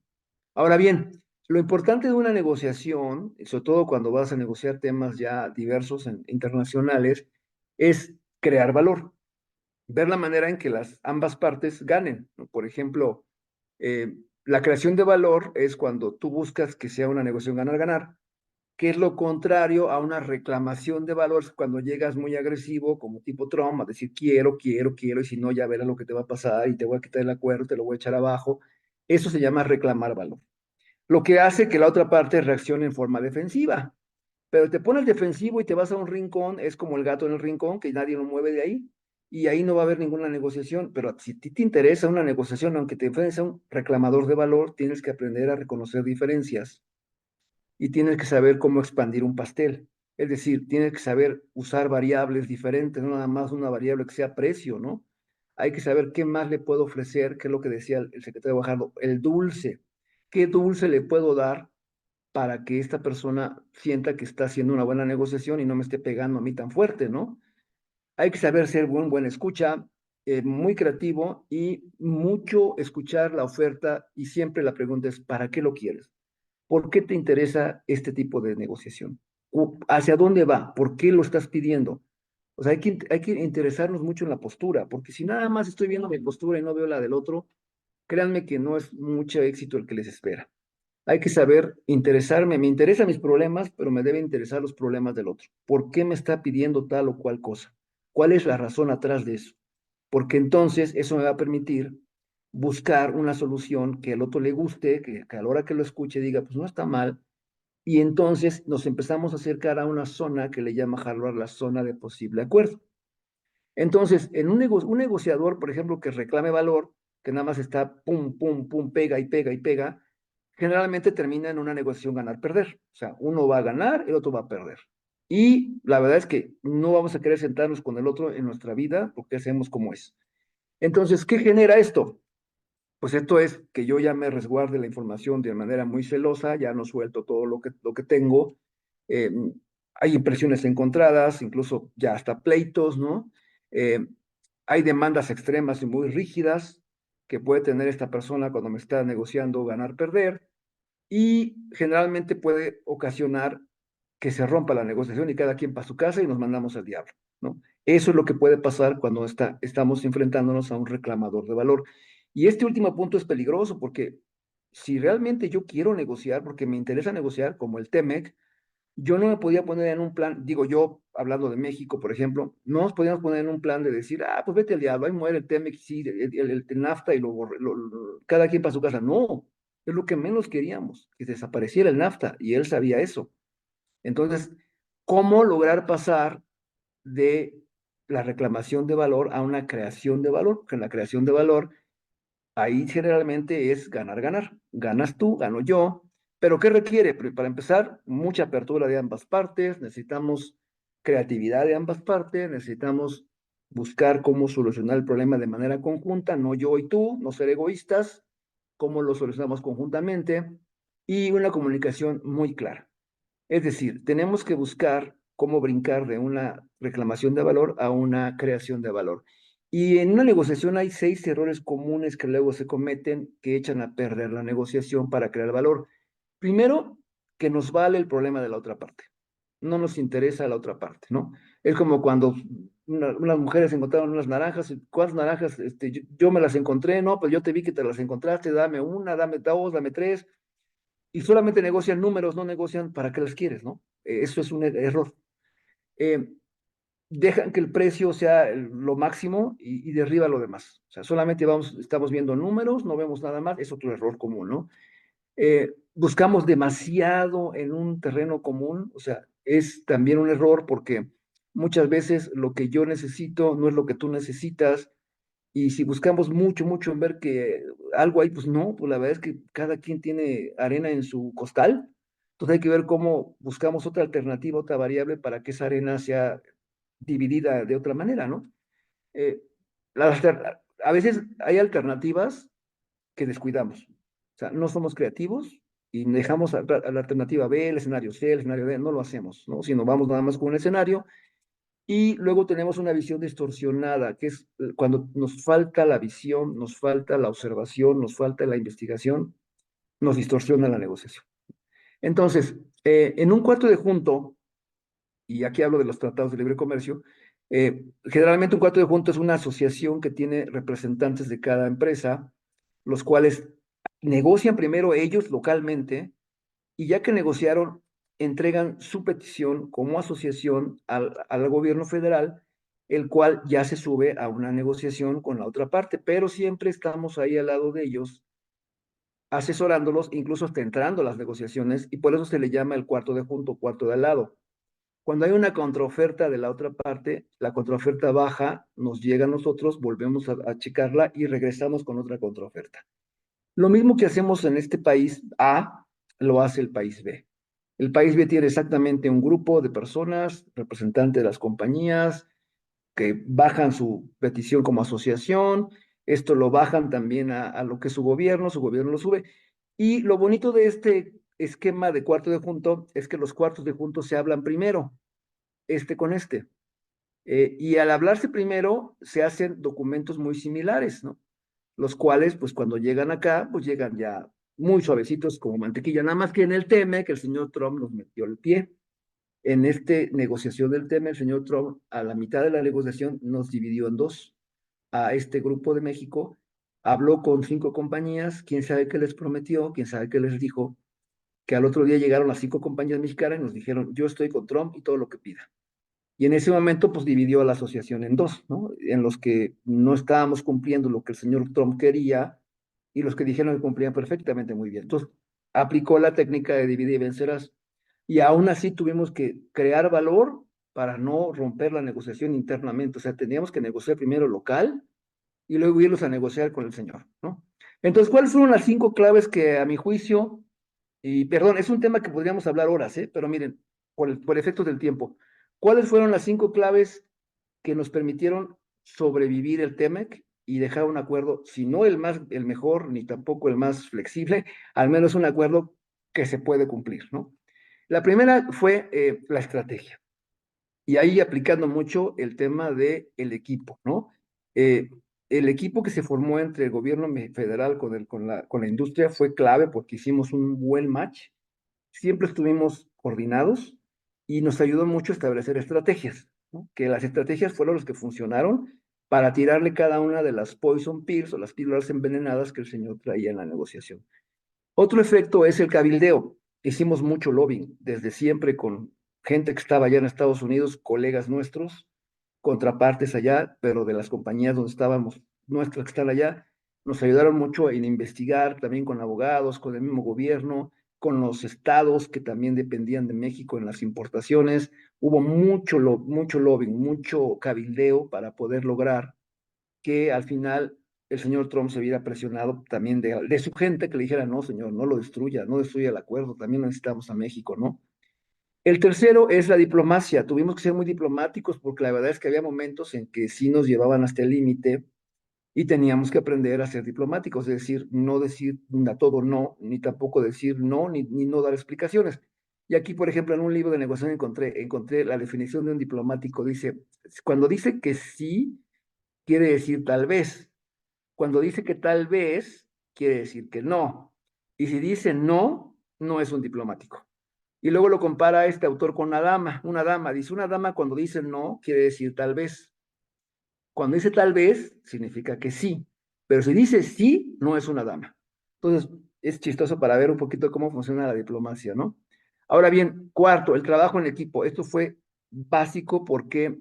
Speaker 1: Ahora bien, lo importante de una negociación, sobre todo cuando vas a negociar temas ya diversos internacionales, es crear valor, ver la manera en que ambas partes ganen, ¿no? Por ejemplo, la creación de valor es cuando tú buscas que sea una negociación ganar-ganar, que es lo contrario a una reclamación de valor, es cuando llegas muy agresivo, como tipo Trump, a decir quiero, quiero, quiero, y si no, ya verás lo que te va a pasar y te voy a quitar el acuerdo, te lo voy a echar abajo. Eso se llama reclamar valor. Lo que hace que la otra parte reaccione en forma defensiva. Pero te pones defensivo y te vas a un rincón, es como el gato en el rincón, que nadie lo mueve de ahí, y ahí no va a haber ninguna negociación. Pero si a ti te interesa una negociación, aunque te enfrentes a un reclamador de valor, tienes que aprender a reconocer diferencias y tienes que saber cómo expandir un pastel. Es decir, tienes que saber usar variables diferentes, no nada más una variable que sea precio, ¿no? Hay que saber qué más le puedo ofrecer, qué es lo que decía el secretario Guajardo, el dulce. ¿Qué dulce le puedo dar para que esta persona sienta que está haciendo una buena negociación y no me esté pegando a mí tan fuerte, ¿no? Hay que saber ser buen escucha, muy creativo y mucho escuchar la oferta y siempre la pregunta es, ¿para qué lo quieres? ¿Por qué te interesa este tipo de negociación? ¿Hacia dónde va? ¿Por qué lo estás pidiendo? O sea, hay que interesarnos mucho en la postura, porque si nada más estoy viendo mi postura y no veo la del otro, créanme que no es mucho éxito el que les espera. Hay que saber interesarme, me interesan mis problemas, pero me deben interesar los problemas del otro. ¿Por qué me está pidiendo tal o cual cosa? ¿Cuál es la razón atrás de eso? Porque entonces eso me va a permitir buscar una solución que al otro le guste, que a la hora que lo escuche diga, pues no está mal, y entonces nos empezamos a acercar a una zona que le llama Harvard la zona de posible acuerdo. Entonces, en un negociador, por ejemplo, que reclame valor, que nada más está pum, pum, pum, pega y pega y pega, generalmente termina en una negociación ganar-perder. O sea, uno va a ganar, el otro va a perder. Y la verdad es que no vamos a querer sentarnos con el otro en nuestra vida porque hacemos como es. Entonces, ¿qué genera esto? Pues esto es que yo ya me resguarde la información de manera muy celosa, ya no suelto todo lo que tengo. eh, Hay impresiones encontradas, incluso ya hasta pleitos, ¿no? Eh, Hay demandas extremas y muy rígidas que puede tener esta persona cuando me está negociando ganar-perder y generalmente puede ocasionar que se rompa la negociación y cada quien para su casa y nos mandamos al diablo, ¿no? Eso es lo que puede pasar cuando estamos enfrentándonos a un reclamador de valor. Y este último punto es peligroso porque si realmente yo quiero negociar, porque me interesa negociar, como el TEMEC, yo no me podía poner en un plan, digo yo, hablando de México, por ejemplo, no nos podíamos poner en un plan de decir, ah, pues vete al diablo, ahí muere el TEMEC, sí, el NAFTA y cada quien para su casa. No, es lo que menos queríamos, que desapareciera el NAFTA, y él sabía eso. Entonces, ¿cómo lograr pasar de la reclamación de valor a una creación de valor? Porque en la creación de valor ahí generalmente es ganar, ganar. Ganas tú, gano yo. Pero ¿qué requiere? Para empezar, mucha apertura de ambas partes, necesitamos creatividad de ambas partes, necesitamos buscar cómo solucionar el problema de manera conjunta, no yo y tú, no ser egoístas, cómo lo solucionamos conjuntamente y una comunicación muy clara. Es decir, tenemos que buscar cómo brincar de una reclamación de valor a una creación de valor. Y en una negociación hay 6 errores comunes que luego se cometen que echan a perder la negociación para crear valor. Primero, que nos vale el problema de la otra parte. No nos interesa la otra parte, ¿no? Es como cuando unas mujeres encontraron unas naranjas. ¿Cuántas naranjas? Yo me las encontré, no, pues yo te vi que te las encontraste, dame una, dame dos, dame tres y solamente negocian números, no negocian para qué las quieres, ¿no? Eso es un error. Eh, Dejan que el precio sea lo máximo y derriba lo demás. O sea, solamente estamos viendo números, no vemos nada más, es otro error común, ¿no? Buscamos demasiado en un terreno común, o sea, es también un error porque muchas veces lo que yo necesito no es lo que tú necesitas, y si buscamos mucho, mucho en ver que algo hay, pues no, pues la verdad es que cada quien tiene arena en su costal. Entonces hay que ver cómo buscamos otra alternativa, otra variable para que esa arena sea dividida de otra manera, ¿no? Eh, a veces hay alternativas que descuidamos. O sea, no somos creativos y dejamos a la alternativa B, el escenario C, el escenario D, no lo hacemos, ¿no? Sino vamos nada más con un escenario y luego tenemos una visión distorsionada, que es cuando nos falta la visión, nos falta la observación, nos falta la investigación, nos distorsiona la negociación. Entonces, en un cuarto de junto, y aquí hablo de los tratados de libre comercio, generalmente un cuarto de junto es una asociación que tiene representantes de cada empresa, los cuales negocian primero ellos localmente y ya que negociaron, entregan su petición como asociación al gobierno federal, el cual ya se sube a una negociación con la otra parte, pero siempre estamos ahí al lado de ellos, asesorándolos, incluso hasta entrando a las negociaciones, y por eso se le llama el cuarto de junto, cuarto de al lado. Cuando hay una contraoferta de la otra parte, la contraoferta baja, nos llega a nosotros, volvemos a checarla y regresamos con otra contraoferta. Lo mismo que hacemos en este país A, lo hace el país B. El país B tiene exactamente un grupo de personas, representantes de las compañías, que bajan su petición como asociación, esto lo bajan también a lo que es su gobierno lo sube. Y lo bonito de este esquema de cuarto de junto es que los cuartos de junto se hablan primero, este con este. Y al hablarse primero, se hacen documentos muy similares, ¿no? Los cuales, pues cuando llegan acá, pues llegan ya muy suavecitos como mantequilla, nada más que en el tema que el señor Trump nos metió el pie. En esta negociación del tema, el señor Trump, a la mitad de la negociación, nos dividió en dos. A este grupo de México, habló con 5 compañías, quién sabe qué les prometió, quién sabe qué les dijo, que al otro día llegaron las 5 compañías mexicanas y nos dijeron, yo estoy con Trump y todo lo que pida. Y en ese momento, pues dividió a la asociación en dos, ¿no? En los que no estábamos cumpliendo lo que el señor Trump quería y los que dijeron que cumplían perfectamente muy bien. Entonces, aplicó la técnica de dividir y vencerás. Y aún así tuvimos que crear valor para no romper la negociación internamente. O sea, teníamos que negociar primero local y luego irlos a negociar con el señor, ¿no? Entonces, ¿cuáles fueron las 5 claves que a mi juicio, y perdón, es un tema que podríamos hablar horas, ¿eh? Pero miren, por efectos del tiempo, ¿cuáles fueron las 5 claves que nos permitieron sobrevivir el TEMEC y dejar un acuerdo, si no el mejor, ni tampoco el más flexible, al menos un acuerdo que se puede cumplir, ¿no? La primera fue la estrategia. Y ahí aplicando mucho el tema del equipo, ¿no? Eh, el equipo que se formó entre el gobierno federal con la industria fue clave porque hicimos un buen match, siempre estuvimos coordinados y nos ayudó mucho a establecer estrategias, ¿no? Que las estrategias fueron las que funcionaron para tirarle cada una de las poison pills o las píldoras envenenadas que el señor traía en la negociación. Otro efecto es el cabildeo. Hicimos mucho lobbying desde siempre con gente que estaba allá en Estados Unidos, colegas nuestros, contrapartes allá, pero de las compañías donde estábamos, nuestras que están allá, nos ayudaron mucho en investigar también con abogados, con el mismo gobierno, con los estados que también dependían de México en las importaciones. Hubo mucho lobbying, mucho cabildeo para poder lograr que al final el señor Trump se viera presionado también de su gente que le dijera, no, señor, no lo destruya, no destruya el acuerdo, también necesitamos a México, ¿no? El tercero es la diplomacia. Tuvimos que ser muy diplomáticos porque la verdad es que había momentos en que sí nos llevaban hasta el límite y teníamos que aprender a ser diplomáticos, es decir, no decir a todo no, ni tampoco decir no, ni no dar explicaciones. Y aquí, por ejemplo, en un libro de negociación encontré la definición de un diplomático. Dice, cuando dice que sí, quiere decir tal vez. Cuando dice que tal vez, quiere decir que no. Y si dice no, no es un diplomático. Y luego lo compara este autor con una dama. Una dama, dice, una dama cuando dice no, quiere decir tal vez. Cuando dice tal vez, significa que sí. Pero si dice sí, no es una dama. Entonces, es chistoso para ver un poquito cómo funciona la diplomacia, ¿no? Ahora bien, cuarto, el trabajo en equipo. Esto fue básico porque,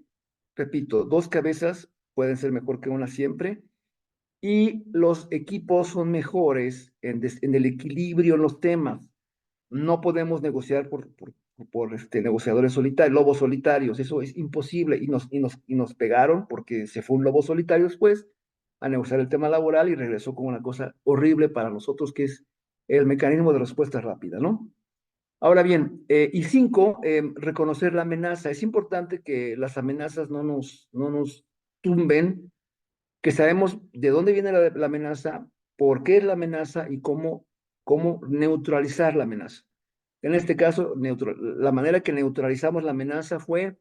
Speaker 1: repito, 2 cabezas pueden ser mejor que una siempre y los equipos son mejores en el equilibrio en los temas. No podemos negociar por negociadores solitarios, lobos solitarios, eso es imposible y nos pegaron porque se fue un lobo solitario después a negociar el tema laboral y regresó con una cosa horrible para nosotros que es el mecanismo de respuesta rápida, ¿no? Ahora bien, y 5, reconocer la amenaza. Es importante que las amenazas no nos tumben, que sabemos de dónde viene la amenaza, por qué es la amenaza y cómo neutralizar la amenaza. En este caso, la manera que neutralizamos la amenaza fue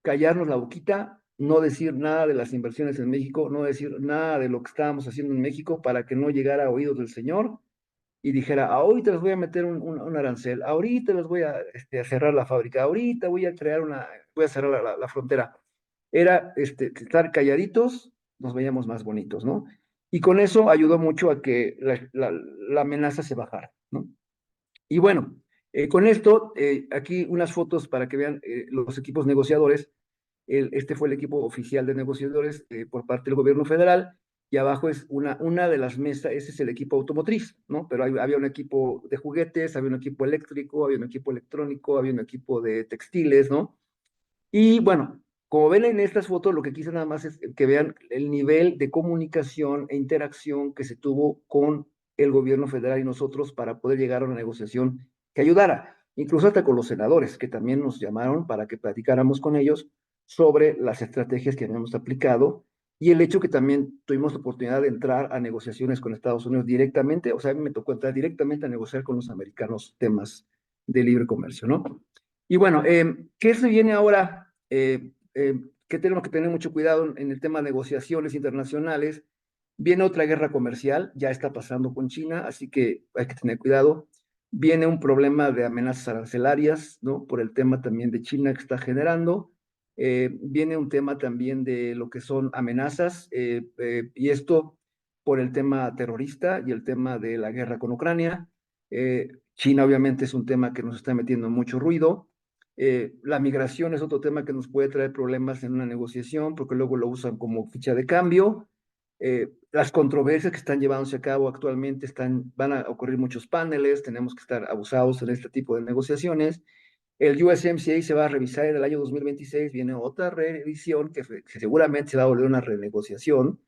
Speaker 1: callarnos la boquita, no decir nada de las inversiones en México, no decir nada de lo que estábamos haciendo en México para que no llegara a oídos del señor y dijera, ahorita les voy a meter un arancel, ahorita les voy a cerrar la fábrica, ahorita voy a cerrar la frontera. Era estar calladitos, nos veíamos más bonitos, ¿no? Y con eso ayudó mucho a que la amenaza se bajara, ¿no? Y bueno, con esto, aquí unas fotos para que vean los equipos negociadores. Este fue el equipo oficial de negociadores por parte del gobierno federal, y abajo es una de las mesas, ese es el equipo automotriz, ¿no? Pero había un equipo de juguetes, había un equipo eléctrico, había un equipo electrónico, había un equipo de textiles, ¿no? Y bueno, como ven en estas fotos, lo que quise nada más es que vean el nivel de comunicación e interacción que se tuvo con el gobierno federal y nosotros para poder llegar a una negociación que ayudara. incluso hasta con los senadores, que también nos llamaron para que platicáramos con ellos sobre las estrategias que habíamos aplicado y el hecho que también tuvimos la oportunidad de entrar a negociaciones con Estados Unidos directamente, o sea, a mí me tocó entrar directamente a negociar con los americanos temas de libre comercio, ¿no? Y bueno, ¿qué se viene ahora? Que tenemos que tener mucho cuidado en el tema de negociaciones internacionales. Viene otra guerra comercial, ya está pasando con China, así que hay que tener cuidado. Viene un problema de amenazas arancelarias, ¿no? Por el tema también de China que está generando. Viene un tema también de lo que son amenazas, y esto por el tema terrorista y el tema de la guerra con Ucrania. China obviamente es un tema que nos está metiendo mucho ruido. La migración es otro tema que nos puede traer problemas en una negociación porque luego lo usan como ficha de cambio. Las controversias que están llevándose a cabo actualmente van a ocurrir muchos paneles, tenemos que estar abusados en este tipo de negociaciones. El USMCA se va a revisar en el año 2026, viene otra revisión que seguramente se va a volver una renegociación.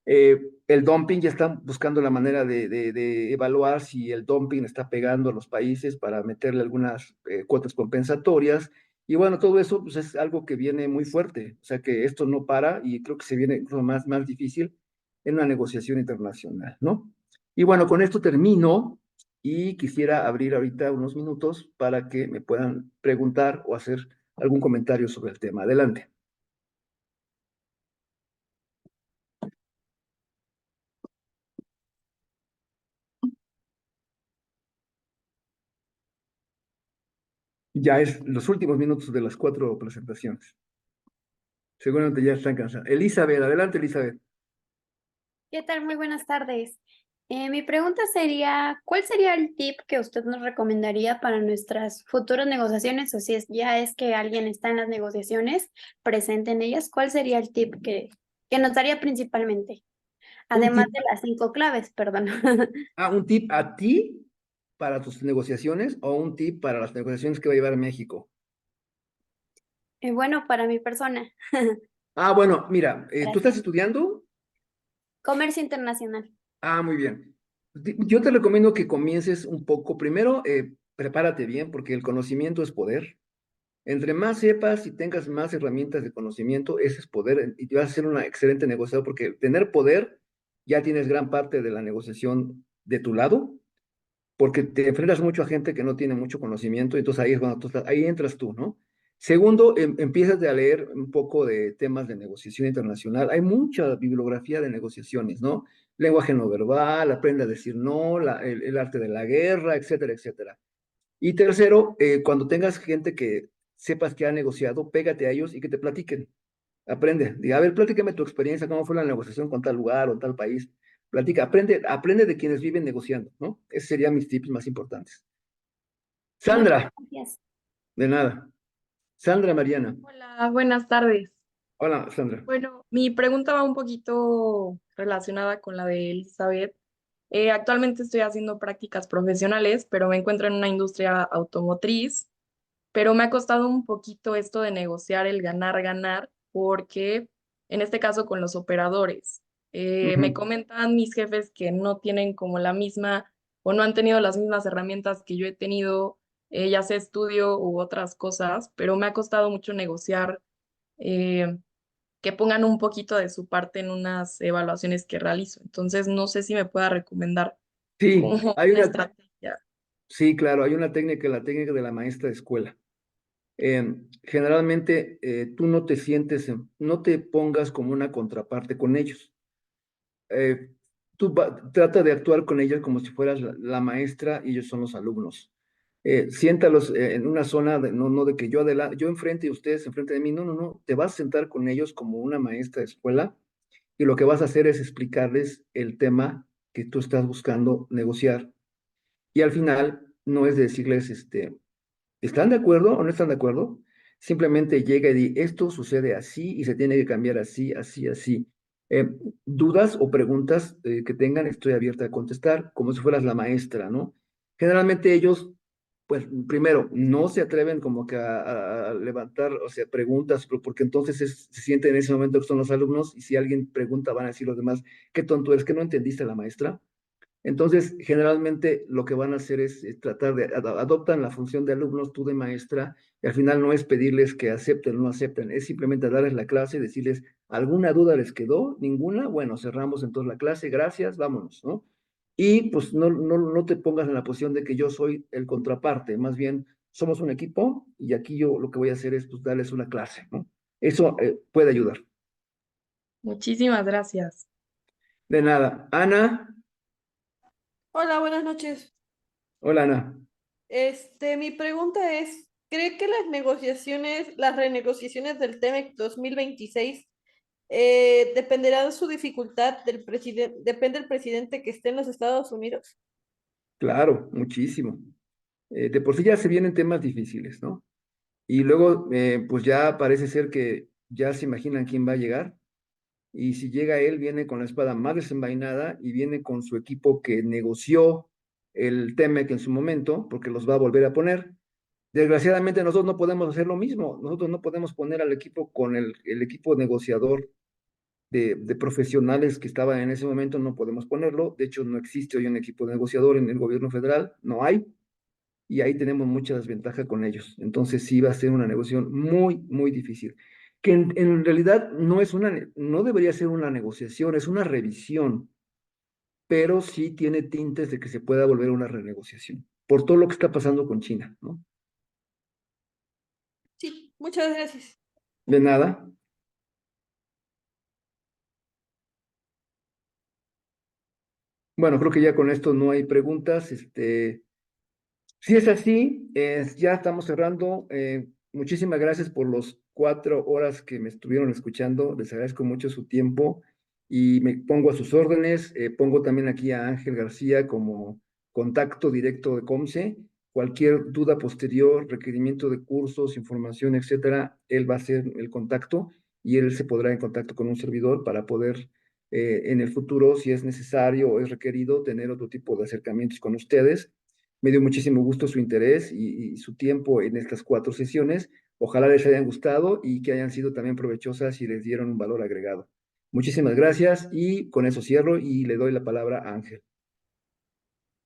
Speaker 1: El dumping ya están buscando la manera de evaluar si el dumping está pegando a los países para meterle algunas cuotas compensatorias. Y bueno, todo eso pues, es algo que viene muy fuerte. O sea que esto no para y creo que se viene incluso más difícil en una negociación internacional, ¿no? Y bueno, con esto termino y quisiera abrir ahorita unos minutos para que me puedan preguntar o hacer algún comentario sobre el tema. Adelante. Ya es los últimos minutos de las 4 presentaciones. Seguramente ya están cansados. Elizabeth, adelante, Elizabeth.
Speaker 2: ¿Qué tal? Muy buenas tardes. Mi pregunta sería, ¿cuál sería el tip que usted nos recomendaría para nuestras futuras negociaciones? O si ya es que alguien está en las negociaciones, presente en ellas, ¿cuál sería el tip que nos daría principalmente?
Speaker 1: Un
Speaker 2: Además
Speaker 1: tip,
Speaker 2: de las 5 claves, perdón.
Speaker 1: un tip a ti para tus negociaciones o un tip para las negociaciones que va a llevar México.
Speaker 2: Bueno, para mi persona,
Speaker 1: Bueno, mira, ¿tú estás
Speaker 2: gracias.
Speaker 1: estudiando?
Speaker 2: Comercio internacional.
Speaker 1: Muy bien. Yo te recomiendo que comiences un poco. Primero, prepárate bien porque el conocimiento es poder. Entre más sepas y tengas más herramientas de conocimiento, ese es poder y te vas a ser una excelente negociador porque tener poder ya tienes gran parte de la negociación de tu lado, porque te enfrentas mucho a gente que no tiene mucho conocimiento, y entonces ahí es cuando ahí entras tú, ¿no? Segundo, empiezas a leer un poco de temas de negociación internacional. Hay mucha bibliografía de negociaciones, ¿no? Lenguaje no verbal, aprende a decir no, el arte de la guerra, etcétera, etcétera. Y tercero, cuando tengas gente que sepas que ha negociado, pégate a ellos y que te platiquen. Aprende. Diga, a ver, platícame tu experiencia, cómo fue la negociación con tal lugar o tal país. Platica, aprende de quienes viven negociando, ¿no? Esos serían mis tips más importantes.
Speaker 2: Muchas
Speaker 1: Sandra,
Speaker 2: gracias.
Speaker 1: de nada. Sandra Mariana.
Speaker 3: Hola, buenas tardes.
Speaker 1: Hola, Sandra.
Speaker 3: Bueno, mi pregunta va un poquito relacionada con la de Elizabeth. Actualmente estoy haciendo prácticas profesionales, pero me encuentro en una industria automotriz, pero me ha costado un poquito esto de negociar el ganar-ganar, porque en este caso con los operadores, me
Speaker 1: Ujú.
Speaker 3: comentan mis jefes que no tienen como la misma o no han tenido las mismas herramientas que yo he tenido, ya sea estudio u otras cosas, pero me ha costado mucho negociar. eh, que pongan un poquito de su parte en unas evaluaciones que realizo. Entonces, no sé si me pueda recomendar
Speaker 1: Sí,
Speaker 3: como
Speaker 1: hay
Speaker 3: una
Speaker 1: una,
Speaker 3: estrategia.
Speaker 1: sí, claro, hay una técnica, la técnica de la maestra de escuela. Generalmente tú no te sientes, no te pongas como una contraparte con ellos. eh, Trata de actuar con ellos como si fueras la maestra y ellos son los alumnos. Siéntalos en una zona, no de que yo enfrente y ustedes enfrente de mí, no, no, no, te vas a sentar con ellos como una maestra de escuela y lo que vas a hacer es explicarles el tema que tú estás buscando negociar. Y al final no es de decirles, ¿están de acuerdo o no están de acuerdo? Simplemente llega y di, esto sucede así y se tiene que cambiar así, así, así. Eh, Dudas o preguntas que tengan, estoy abierta a contestar, como si fueras la maestra, ¿no? Generalmente ellos, pues primero, no se atreven como que a levantar, o sea, preguntas, porque entonces se sienten en ese momento que son los alumnos y si alguien pregunta van a decir los demás, qué tonto eres, que no entendiste a la maestra. Entonces, generalmente lo que van a hacer es tratar de, adoptan la función de alumnos, tú de maestra, y al final no es pedirles que acepten o no acepten, es simplemente darles la clase y decirles, ¿alguna duda les quedó? ¿Ninguna? Bueno, cerramos entonces la clase, gracias, vámonos, ¿no? Y pues no te pongas en la posición de que yo soy el contraparte, más bien somos un equipo y aquí yo lo que voy a hacer es pues darles una clase, ¿no? Eso puede ayudar.
Speaker 3: Muchísimas gracias.
Speaker 1: De nada. Ana,
Speaker 4: Hola, buenas noches.
Speaker 1: hola Ana.
Speaker 4: Mi pregunta es, ¿cree que las renegociaciones del TEMEC 2026 dependerá de su dificultad depende del presidente que esté en los Estados Unidos?
Speaker 1: Claro, muchísimo. De por sí ya se vienen temas difíciles, ¿no? Y luego, pues ya parece ser que ya se imaginan quién va a llegar. Y si llega él, viene con la espada más desenvainada y viene con su equipo que negoció el TEMEC en su momento, porque los va a volver a poner. Desgraciadamente, nosotros no podemos hacer lo mismo. Nosotros no podemos poner al equipo con el equipo negociador de profesionales que estaban en ese momento, no podemos ponerlo. De hecho, no existe hoy un equipo negociador en el gobierno federal, no hay y ahí tenemos mucha desventaja con ellos. Entonces sí va a ser una negociación muy, muy difícil, que en realidad no debería ser una negociación, es una revisión, pero sí tiene tintes de que se pueda volver una renegociación, por todo lo que está pasando con China, ¿no?
Speaker 4: Sí, muchas gracias.
Speaker 1: De nada. Bueno, creo que ya con esto no hay preguntas. Si es así, ya estamos cerrando. Muchísimas gracias por los 4 horas que me estuvieron escuchando. Les agradezco mucho su tiempo y me pongo a sus órdenes. Pongo también aquí a Ángel García como contacto directo de COMSE. Cualquier duda posterior, requerimiento de cursos, información, etcétera, él va a ser el contacto y él se podrá en contacto con un servidor para poder en el futuro, si es necesario o es requerido, tener otro tipo de acercamientos con ustedes. Me dio muchísimo gusto su interés y su tiempo en estas 4 sesiones. Ojalá les hayan gustado y que hayan sido también provechosas y les dieron un valor agregado. Muchísimas gracias y con eso cierro y le doy la palabra a Ángel.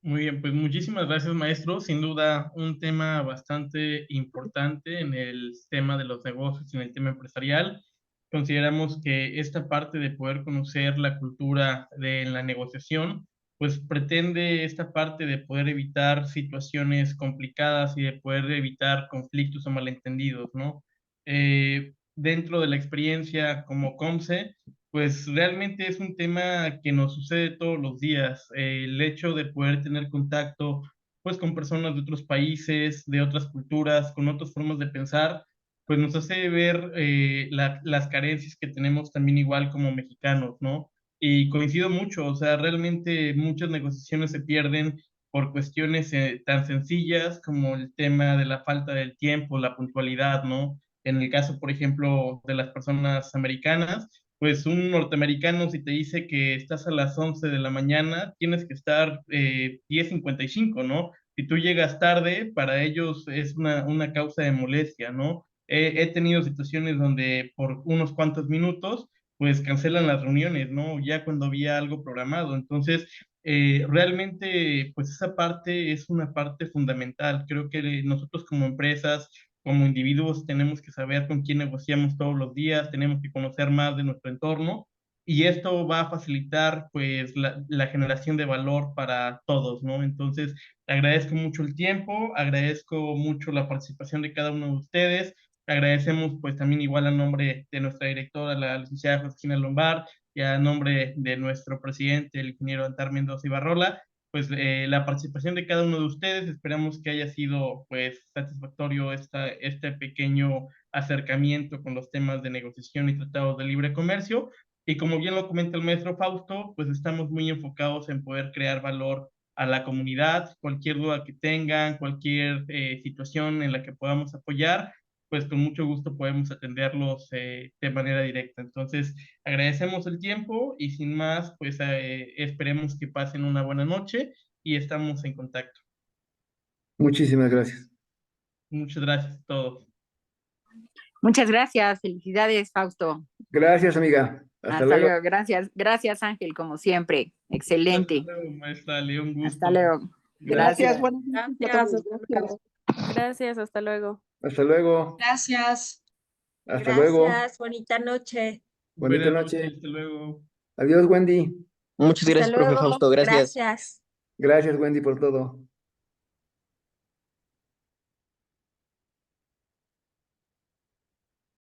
Speaker 5: Muy bien, pues muchísimas gracias, maestro. Sin duda, un tema bastante importante en el tema de los negocios y en el tema empresarial. Consideramos que esta parte de poder conocer la cultura de la negociación, pues pretende esta parte de poder evitar situaciones complicadas y de poder evitar conflictos o malentendidos, ¿no? Dentro de la experiencia como COMSE, pues realmente es un tema que nos sucede todos los días. El hecho de poder tener contacto, pues, con personas de otros países, de otras culturas, con otras formas de pensar, pues nos hace ver las carencias que tenemos también igual como mexicanos, ¿no? Y coincido mucho, o sea, realmente muchas negociaciones se pierden por cuestiones tan sencillas como el tema de la falta del tiempo, la puntualidad, ¿no? En el caso, por ejemplo, de las personas americanas, pues un norteamericano si te dice que estás a las 11 de la mañana, tienes que estar 10:55, ¿no? Si tú llegas tarde, para ellos es una causa de molestia, ¿no? He tenido situaciones donde por unos cuantos minutos, pues cancelan las reuniones, ¿no? Ya cuando había algo programado. Entonces, realmente, pues esa parte es una parte fundamental. Creo que nosotros como empresas, como individuos tenemos que saber con quién negociamos todos los días, tenemos que conocer más de nuestro entorno y esto va a facilitar pues la generación de valor para todos, ¿no? Entonces, agradezco mucho el tiempo, agradezco mucho la participación de cada uno de ustedes, agradecemos pues también igual a nombre de nuestra directora, la licenciada Josefina Lombard, y a nombre de nuestro presidente, el ingeniero Antar Mendoza Ibarrola, pues la participación de cada uno de ustedes. Esperamos que haya sido pues satisfactorio este pequeño acercamiento con los temas de negociación y tratados de libre comercio. Y como bien lo comenta el maestro Fausto, pues estamos muy enfocados en poder crear valor a la comunidad, cualquier duda que tengan, cualquier situación en la que podamos apoyar, pues con mucho gusto podemos atenderlos de manera directa. Entonces, agradecemos el tiempo y sin más, pues esperemos que pasen una buena noche y estamos en contacto.
Speaker 1: Muchísimas gracias.
Speaker 5: Muchas gracias a todos.
Speaker 6: Muchas gracias, felicidades, Fausto.
Speaker 1: Gracias, amiga. Hasta luego.
Speaker 6: Luego, gracias, Ángel, como siempre. Excelente.
Speaker 5: Hasta luego, maestra, le dio un gusto.
Speaker 6: Hasta luego.
Speaker 1: Gracias.
Speaker 6: Gracias.
Speaker 3: Gracias, hasta luego.
Speaker 7: Gracias, hasta luego.
Speaker 1: Hasta luego.
Speaker 8: Gracias.
Speaker 1: Hasta luego.
Speaker 8: Gracias, bonita noche.
Speaker 1: Bonita
Speaker 5: Buenas
Speaker 1: noche.
Speaker 5: noches, hasta luego.
Speaker 1: Adiós, Wendy.
Speaker 9: Muchas gracias, profe Fausto. Gracias.
Speaker 8: Gracias.
Speaker 1: Gracias, Wendy, por todo.